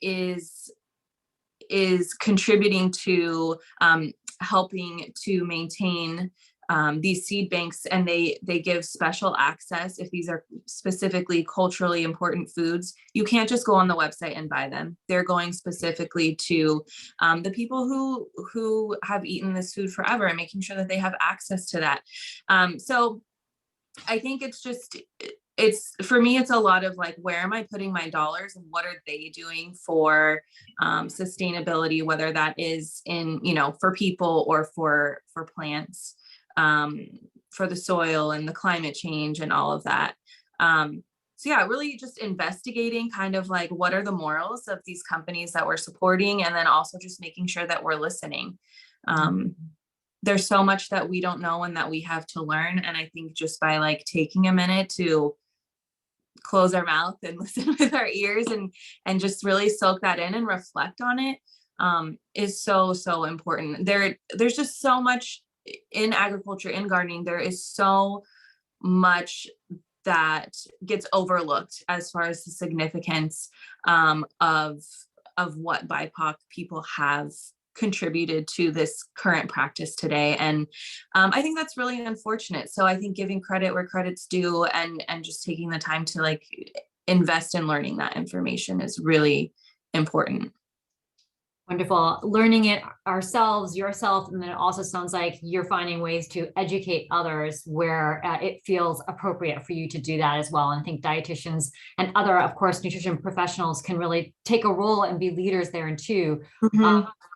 is contributing to helping to maintain these seed banks, and they give special access. If these are specifically culturally important foods, you can't just go on the website and buy them. They're going specifically to the people who have eaten this food forever, and making sure that they have access to that. So I think for me, it's a lot of like, where am I putting my dollars and what are they doing for sustainability, whether that is in, for people or for plants, for the soil and the climate change and all of that. So yeah, really just investigating kind of like, what are the morals of these companies that we're supporting, and then also just making sure that we're listening. There's so much that we don't know and that we have to learn. And I think just by like taking a minute to close our mouth and listen with our ears and just really soak that in and reflect on it is so important. There's just so much in agriculture, in gardening. There is so much that gets overlooked as far as the significance of what BIPOC people have contributed to this current practice today. And I think that's really unfortunate. So I think giving credit where credit's due and just taking the time to like invest in learning that information is really important. Wonderful. Learning it ourselves, yourself, and then it also sounds like you're finding ways to educate others where it feels appropriate for you to do that as well. And I think dietitians and other, of course, nutrition professionals can really take a role and be leaders there and too,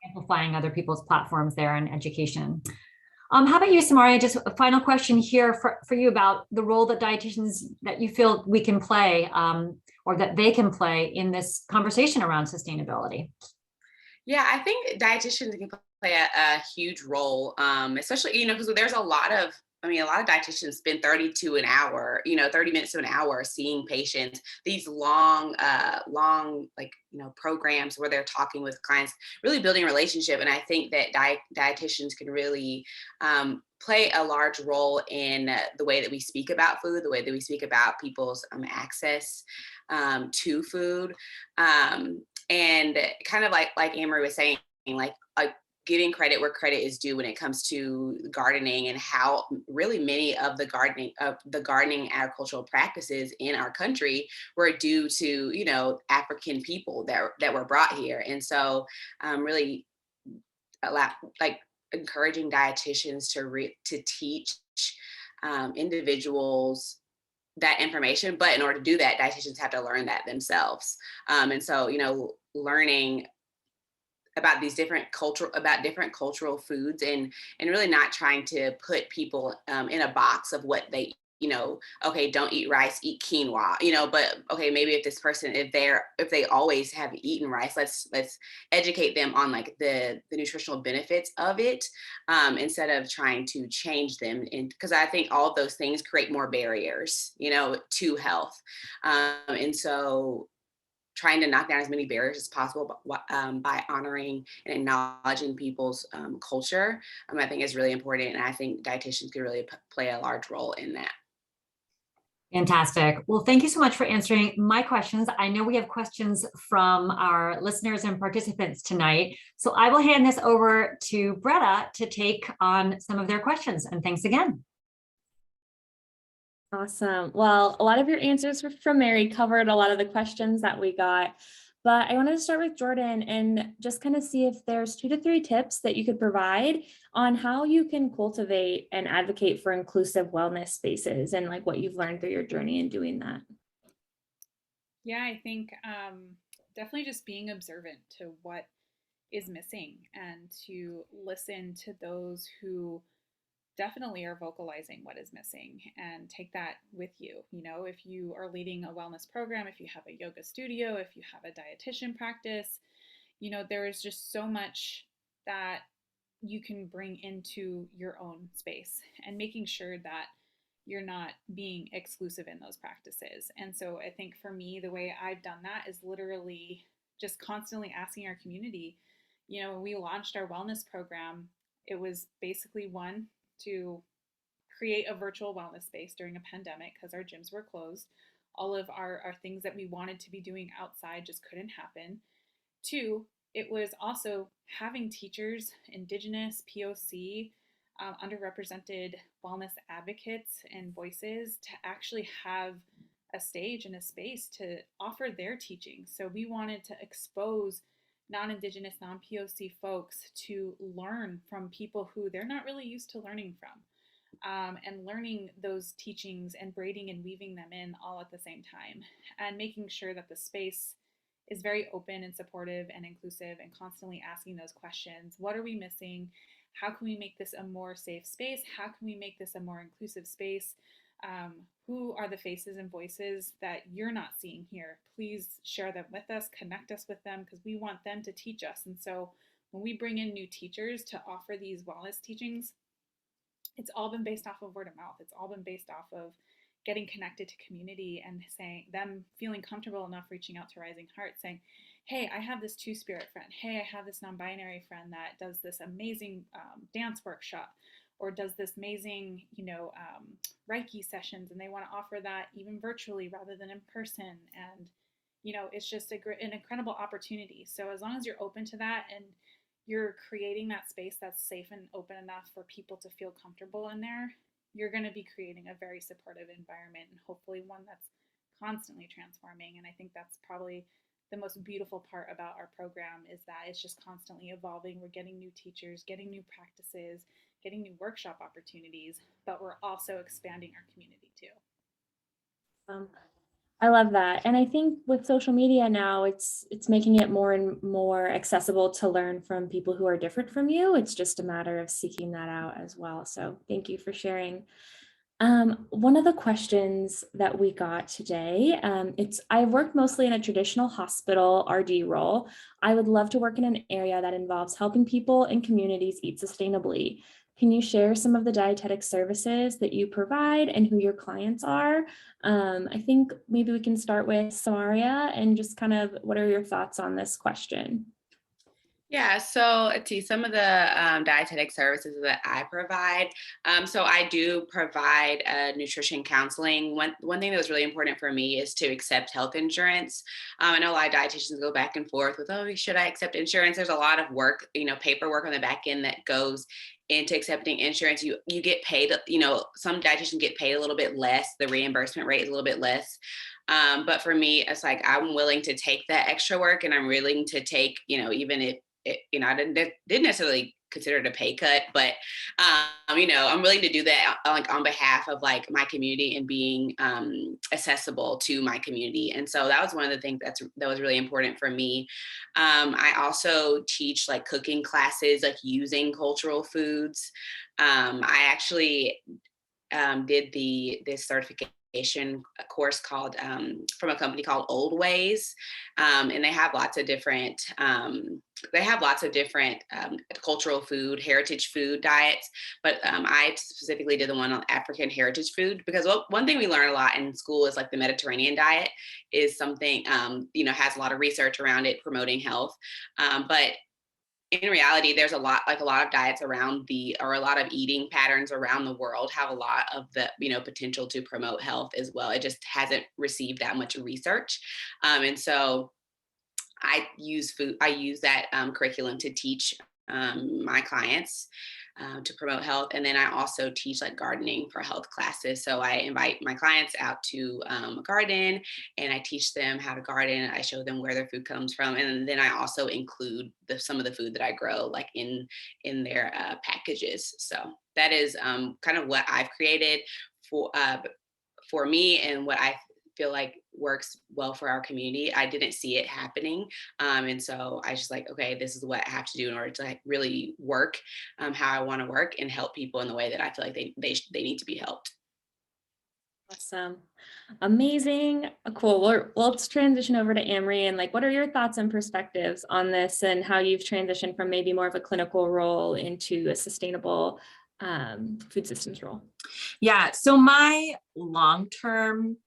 amplifying other people's platforms there in education. How about you, Samaria? Just a final question here for you about the role that dietitians that you feel we can play or that they can play in this conversation around sustainability. Yeah, I think dietitians can play a huge role, especially, because there's a lot of dietitians spend 30 minutes to an hour seeing patients, these long, programs where they're talking with clients, really building a relationship. And I think that dietitians can really play a large role in the way that we speak about food, the way that we speak about people's access to food. And kind of like Anne-Marie was saying, like giving credit where credit is due when it comes to gardening, and how really many of the gardening agricultural practices in our country were due to African people that were brought here. And so really encouraging dietitians to teach individuals that information. But in order to do that, dietitians have to learn that themselves. And so, learning about different cultural foods, and really not trying to put people in a box of what they, okay, don't eat rice, eat quinoa, but okay, maybe if this person, if they always have eaten rice, let's educate them on like the nutritional benefits of it, instead of trying to change them. And because I think all of those things create more barriers, to health. And so trying to knock down as many barriers as possible by honoring and acknowledging people's culture, I think is really important. And I think dietitians could really play a large role in that. Fantastic. Well, thank you so much for answering my questions. I know we have questions from our listeners and participants tonight. So I will hand this over to Bretta to take on some of their questions. And thanks again. Awesome. Well, a lot of your answers from Mary covered a lot of the questions that we got, but I wanted to start with Jordan and just kind of see if there's 2 to 3 tips that you could provide on how you can cultivate and advocate for inclusive wellness spaces, and like what you've learned through your journey in doing that. Yeah, I think definitely just being observant to what is missing, and to listen to those who definitely are vocalizing what is missing, and take that with you. If you are leading a wellness program, if you have a yoga studio, if you have a dietitian practice, there is just so much that you can bring into your own space, and making sure that you're not being exclusive in those practices. And so I think for me, the way I've done that is literally just constantly asking our community. When we launched our wellness program, it was basically one, to create a virtual wellness space during a pandemic because our gyms were closed. All of our things that we wanted to be doing outside just couldn't happen. 2, it was also having teachers, Indigenous, POC, underrepresented wellness advocates and voices to actually have a stage and a space to offer their teaching. So we wanted to expose non-Indigenous, non-POC folks to learn from people who they're not really used to learning from, and learning those teachings and braiding and weaving them in all at the same time, and making sure that the space is very open and supportive and inclusive, and constantly asking those questions. What are we missing? How can we make this a more safe space? How can we make this a more inclusive space? Who are the faces and voices that you're not seeing here? Please share them with us, connect us with them, because we want them to teach us. And so when we bring in new teachers to offer these wellness teachings, it's all been based off of word of mouth. It's all been based off of getting connected to community, and saying, them feeling comfortable enough reaching out to Rising Heart, saying, hey, I have this two-spirit friend. Hey, I have this non-binary friend that does this amazing dance workshop, or does this amazing, Reiki sessions, and they want to offer that even virtually rather than in person. And, it's just an incredible opportunity. So as long as you're open to that, and you're creating that space that's safe and open enough for people to feel comfortable in there, you're going to be creating a very supportive environment, and hopefully one that's constantly transforming. And I think that's probably the most beautiful part about our program is that it's just constantly evolving. We're getting new teachers, getting new practices, getting new workshop opportunities, but we're also expanding our community too. I love that. And I think with social media now, it's making it more and more accessible to learn from people who are different from you. It's just a matter of seeking that out as well. So thank you for sharing. One of the questions that we got today, I've worked mostly in a traditional hospital RD role. I would love to work in an area that involves helping people and communities eat sustainably. Can you share some of the dietetic services that you provide and who your clients are? I think maybe we can start with Samaria and just kind of what are your thoughts on this question? Yeah, so let's see some of the dietetic services that I provide. So I do provide nutrition counseling. One thing that was really important for me is to accept health insurance. I know a lot of dietitians go back and forth with, oh, should I accept insurance? There's a lot of work, paperwork on the back end that goes into accepting insurance. You get paid, some dietitians get paid a little bit less. The reimbursement rate is a little bit less. But for me, it's like I'm willing to take that extra work, and I'm willing to take, even if I didn't necessarily consider it a pay cut, but I'm willing to do that like on behalf of like my community and being accessible to my community. And so that was one of the things that was really important for me. I also teach like cooking classes, like using cultural foods. I actually did this certification course called from a company called Old Ways, and they have lots of different cultural food, heritage food diets. But I specifically did the one on African heritage food, because one thing we learn a lot in school is like the Mediterranean diet is something has a lot of research around it promoting health, but in reality, there's a lot of diets around or a lot of eating patterns around the world have a lot of the, potential to promote health as well. It just hasn't received that much research. And so I use that curriculum to teach my clients to promote health. And then I also teach like gardening for health classes. So I invite my clients out to a garden, and I teach them how to garden. I show them where their food comes from. And then I also include some of the food that I grow like in their packages. So that is kind of what I've created for me, and what I feel like works well for our community. I didn't see it happening. And so I just like, okay, this is what I have to do in order to like really work how I want to work and help people in the way that I feel like they need to be helped. Awesome. Amazing. Cool. Well, let's transition over to Amory, and like, what are your thoughts and perspectives on this and how you've transitioned from maybe more of a clinical role into a sustainable food systems role? Yeah. So my long-term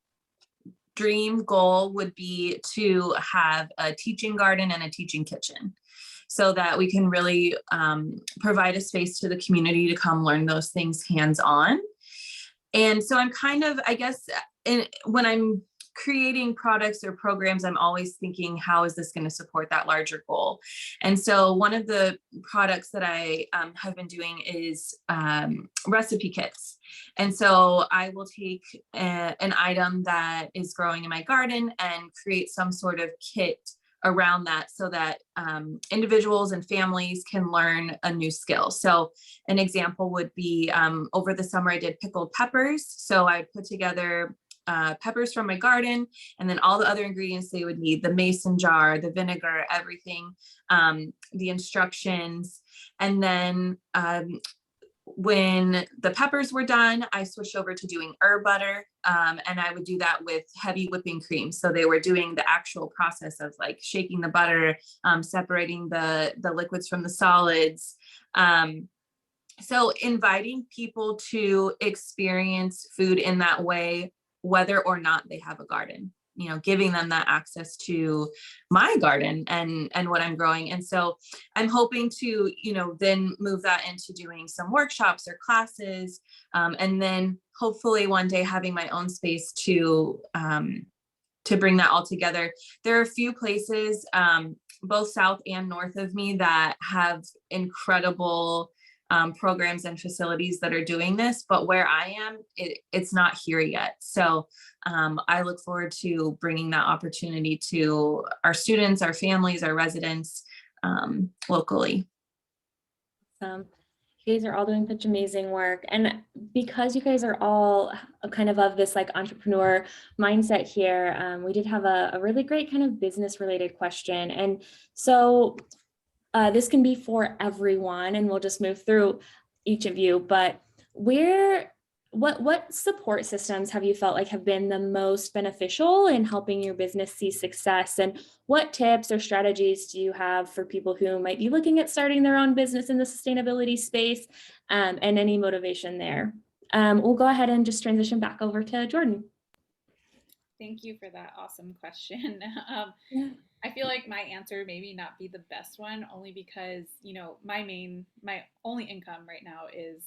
dream goal would be to have a teaching garden and a teaching kitchen, so that we can really provide a space to the community to come learn those things hands-on. And so I'm kind of, I guess, when I'm creating products or programs, I'm always thinking, how is this going to support that larger goal? And so one of the products that I have been doing is recipe kits. And so I will take an item that is growing in my garden and create some sort of kit around that, so that individuals and families can learn a new skill. So an example would be over the summer, I did pickled peppers. So I put together peppers from my garden, and then all the other ingredients they would need, the mason jar, the vinegar, everything, the instructions. And then when the peppers were done, I switched over to doing herb butter, and I would do that with heavy whipping cream. So they were doing the actual process of like shaking the butter, separating the liquids from the solids. So inviting people to experience food in that way, whether or not they have a garden, giving them that access to my garden and what I'm growing. And so I'm hoping to, then move that into doing some workshops or classes, and then hopefully one day having my own space to bring that all together. There are a few places, both south and north of me, that have incredible programs and facilities that are doing this, but where I am, it's not here yet. So I look forward to bringing that opportunity to our students, our families, our residents locally. You guys are all doing such amazing work. And because you guys are all kind of this like entrepreneur mindset here, we did have a really great kind of business related question. And so this can be for everyone, and we'll just move through each of you, but what support systems have you felt like have been the most beneficial in helping your business see success? And what tips or strategies do you have for people who might be looking at starting their own business in the sustainability space, and any motivation there? We'll go ahead and just transition back over to Jordan. Thank you for that awesome question. Yeah. I feel like my answer maybe not be the best one, only because, my only income right now is,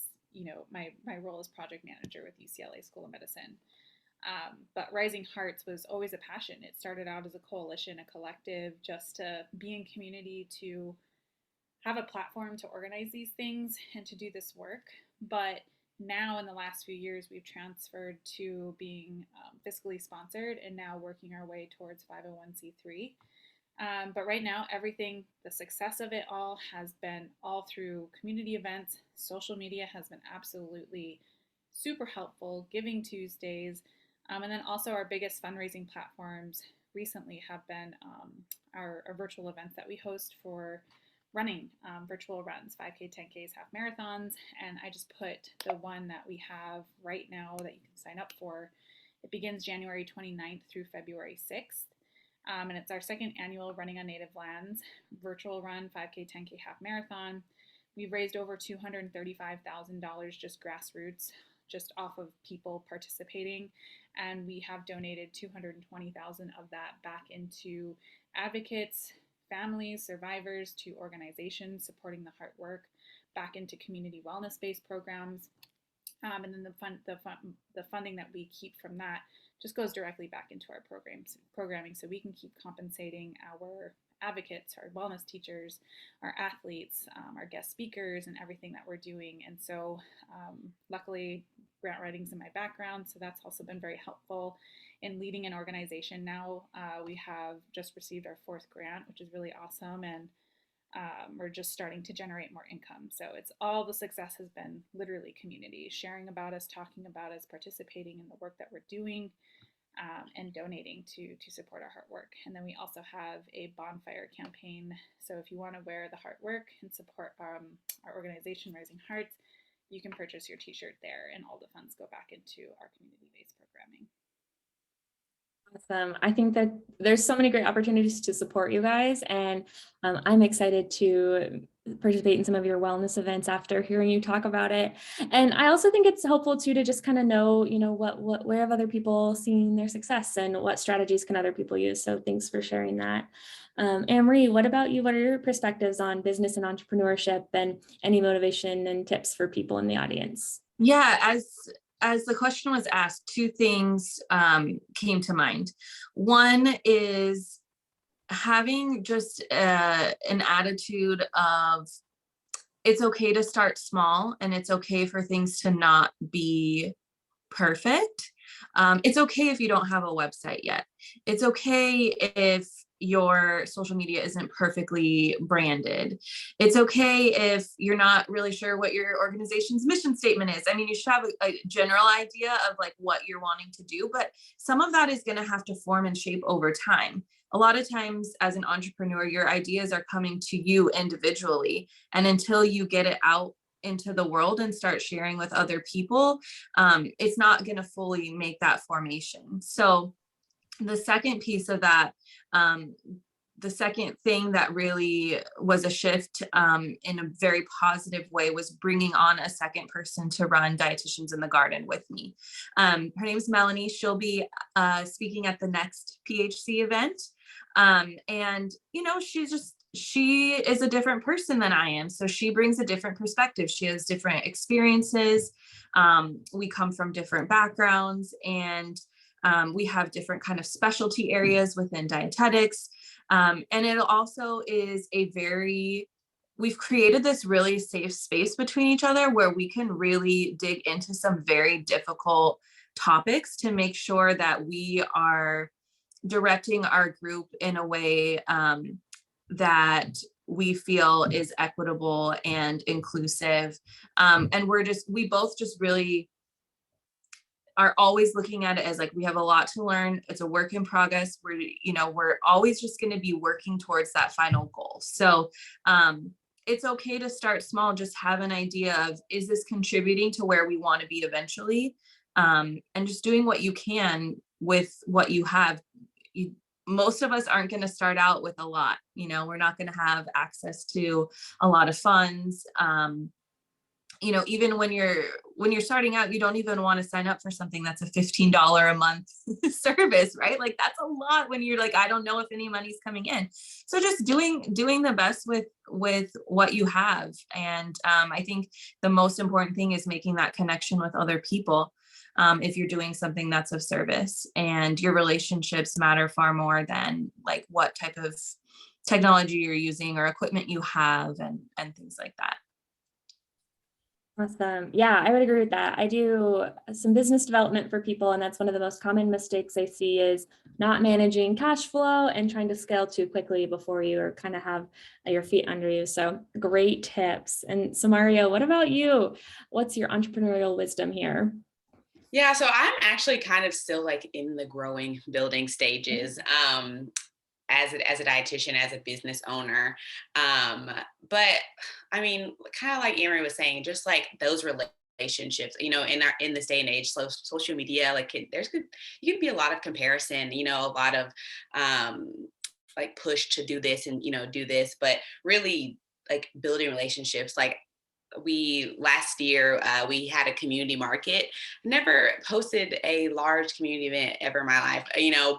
my role as project manager with UCLA School of Medicine. But Rising Hearts was always a passion. It started out as a coalition, a collective, just to be in community, to have a platform to organize these things and to do this work. But now in the last few years, we've transferred to being fiscally sponsored and now working our way towards 501c3. But right now, everything, the success of it all has been all through community events. Social media has been absolutely super helpful. Giving Tuesdays, and then also our biggest fundraising platforms recently have been our virtual events that we host for running, virtual runs, 5K, 10Ks, half marathons. And I just put the one that we have right now that you can sign up for. It begins January 29th through February 6th. And it's our second annual Running on Native Lands virtual run, 5K, 10K, half marathon. We've raised over $235,000 just grassroots, just off of people participating. And we have donated $220,000 of that back into advocates, families, survivors, to organizations supporting the heart work, back into community wellness-based programs. And then the funding that we keep from that just goes directly back into our programming, so we can keep compensating our advocates, our wellness teachers, our athletes, our guest speakers, and everything that we're doing. And so luckily, grant writing's in my background, so that's also been very helpful in leading an organization. Now we have just received our 4th grant, which is really awesome, and we're just starting to generate more income. So it's all the success has been literally community, sharing about us, talking about us, participating in the work that we're doing, and donating to support our heart work. And then we also have a bonfire campaign. So if you want to wear the heart work and support our organization, Rising Hearts, you can purchase your t-shirt there, and all the funds go back into our community-based programming. Awesome. I think that there's so many great opportunities to support you guys, and I'm excited to participate in some of your wellness events after hearing you talk about it. And I also think it's helpful too to just kind of know, where have other people seen their success and what strategies can other people use. So thanks for sharing that. Anne-Marie, what about you? What are your perspectives on business and entrepreneurship, and any motivation and tips for people in the audience? Yeah, as the question was asked, 2 things came to mind. One is having just an attitude of it's okay to start small, and it's okay for things to not be perfect. It's okay if you don't have a website yet. It's okay if your social media isn't perfectly branded. It's okay if you're not really sure what your organization's mission statement is. I mean, you should have a general idea of like what you're wanting to do, but some of that is going to have to form and shape over time. A lot of times as an entrepreneur, your ideas are coming to you individually. And until you get it out into the world and start sharing with other people, it's not going to fully make that formation. So the second piece of that, the second thing that really was a shift in a very positive way was bringing on a second person to run Dietitians in the Garden with me. Her name's Melanie. She'll be speaking at the next PHC event. And, she is a different person than I am. So she brings a different perspective. She has different experiences. We come from different backgrounds, and we have different kind of specialty areas within dietetics. And it also is a very we've created this really safe space between each other where we can really dig into some very difficult topics to make sure that we are directing our group in a way that we feel is equitable and inclusive. And we both just really are always looking at it as like, we have a lot to learn. It's a work in progress. We're always just going to be working towards that final goal. So it's okay to start small, just have an idea of, is this contributing to where we want to be eventually? And just doing what you can with what you have. Most of us aren't going to start out with a lot, we're not going to have access to a lot of funds. Even when you're starting out, you don't even want to sign up for something that's a $15 a month service, right? Like that's a lot when you're like, I don't know if any money's coming in. So just doing the best with what you have. And I think the most important thing is making that connection with other people. If you're doing something that's of service, and your relationships matter far more than like what type of technology you're using or equipment you have and things like that. Awesome. Yeah, I would agree with that. I do some business development for people, and that's one of the most common mistakes I see is not managing cash flow and trying to scale too quickly before you or kind of have your feet under you. So great tips. And so Mario, what about you? What's your entrepreneurial wisdom here? Yeah, so I'm actually kind of still like in the growing, building stages. As a dietitian, as a business niveau. But I mean, kind of like Emery was saying, just like those relationships, in this day and age, social media, like you can be a lot of comparison, a lot of like push to do this and do this, but really like building relationships. Like last year we had a community market. Never hosted a large community event ever in my life,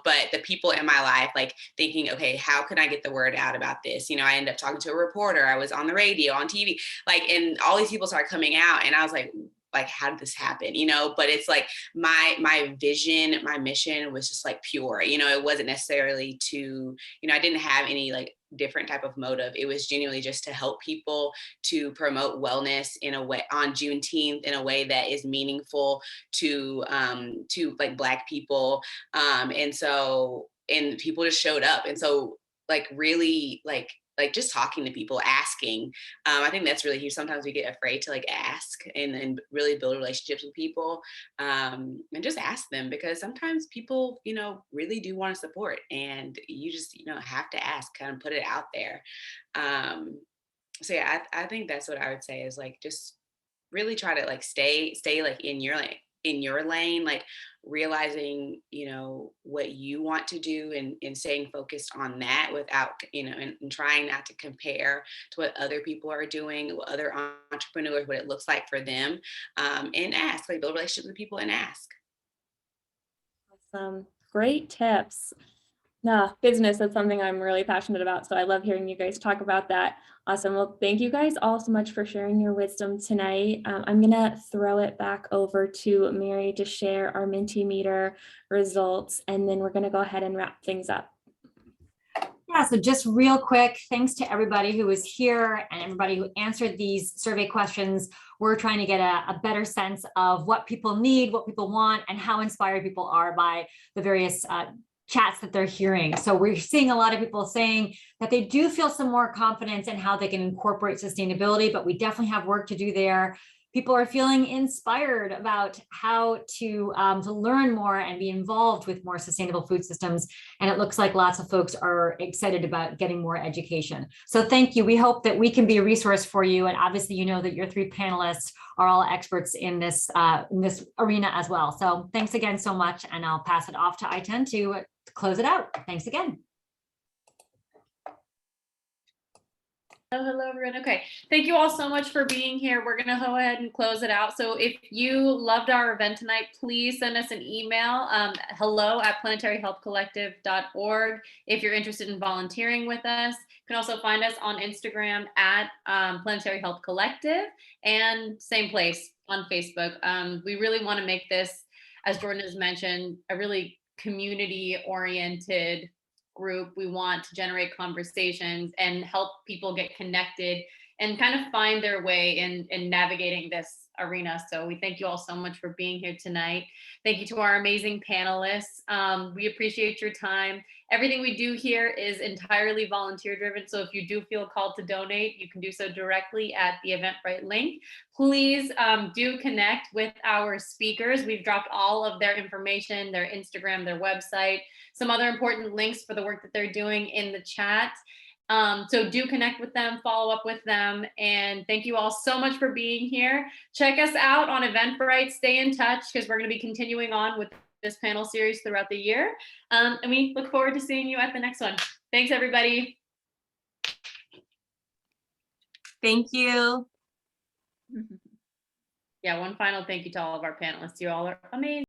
but the people in my life, like thinking, okay, how can I get the word out about this? I ended up talking to a reporter. I was on the radio, on TV, and all these people started coming out, and I was like, how did this happen? But it's like my vision, my mission was just like pure, it wasn't necessarily to, I didn't have any like different type of motive. It was genuinely just to help people, to promote wellness in a way on Juneteenth in a way that is meaningful to like Black people. And people just showed up. And so like really like just talking to people, asking. I think that's really huge. Sometimes we get afraid to like ask and really build relationships with people, and just ask them, because sometimes people, really do want to support, and you just, have to ask, kind of put it out there. So yeah, I think that's what I would say is like, just really try to like stay like in your lane, like realizing, what you want to do, and staying focused on that without, and trying not to compare to what other people are doing, what other entrepreneurs, what it looks like for them, and ask, like build relationships with people and ask. Awesome. Great tips. No, business, that's something I'm really passionate about. So I love hearing you guys talk about that. Awesome. Well, thank you guys all so much for sharing your wisdom tonight. I'm going to throw it back over to Mary to share our Mentimeter results, and then we're going to go ahead and wrap things up. Yeah, so just real quick, thanks to everybody who was here and everybody who answered these survey questions. We're trying to get a better sense of what people need, what people want, and how inspired people are by the various chats that they're hearing. So we're seeing a lot of people saying that they do feel some more confidence in how they can incorporate sustainability, but we definitely have work to do there. People are feeling inspired about how to learn more and be involved with more sustainable food systems. And it looks like lots of folks are excited about getting more education. So thank you. We hope that we can be a resource for you. And obviously, you know that your three panelists are all experts in this arena as well. So thanks again so much. And I'll pass it off to I10 to close it out. Thanks again. Hello, everyone. Okay, thank you all so much for being here. We're going to go ahead and close it out. So if you loved our event tonight, please send us an email, hello@planetaryhealthcollective.org. If you're interested in volunteering with us, you can also find us on Instagram at Planetary Health Collective, and same place on Facebook. We really want to make this, as Jordan has mentioned, a really community-oriented group. We want to generate conversations and help people get connected and kind of find their way in navigating this arena. So we thank you all so much for being here tonight. Thank you to our amazing panelists. We appreciate your time. Everything we do here is entirely volunteer driven. So if you do feel called to donate, you can do so directly at the Eventbrite link. Please do connect with our speakers. We've dropped all of their information, their Instagram, their website, some other important links for the work that they're doing in the chat. So do connect with them, follow up with them, and thank you all so much for being here. Check us out on Eventbrite, stay in touch because we're going to be continuing on with this panel series throughout the year. And we look forward to seeing you at the next one. Thanks, everybody. Thank you. Yeah, one final thank you to all of our panelists. You all are amazing.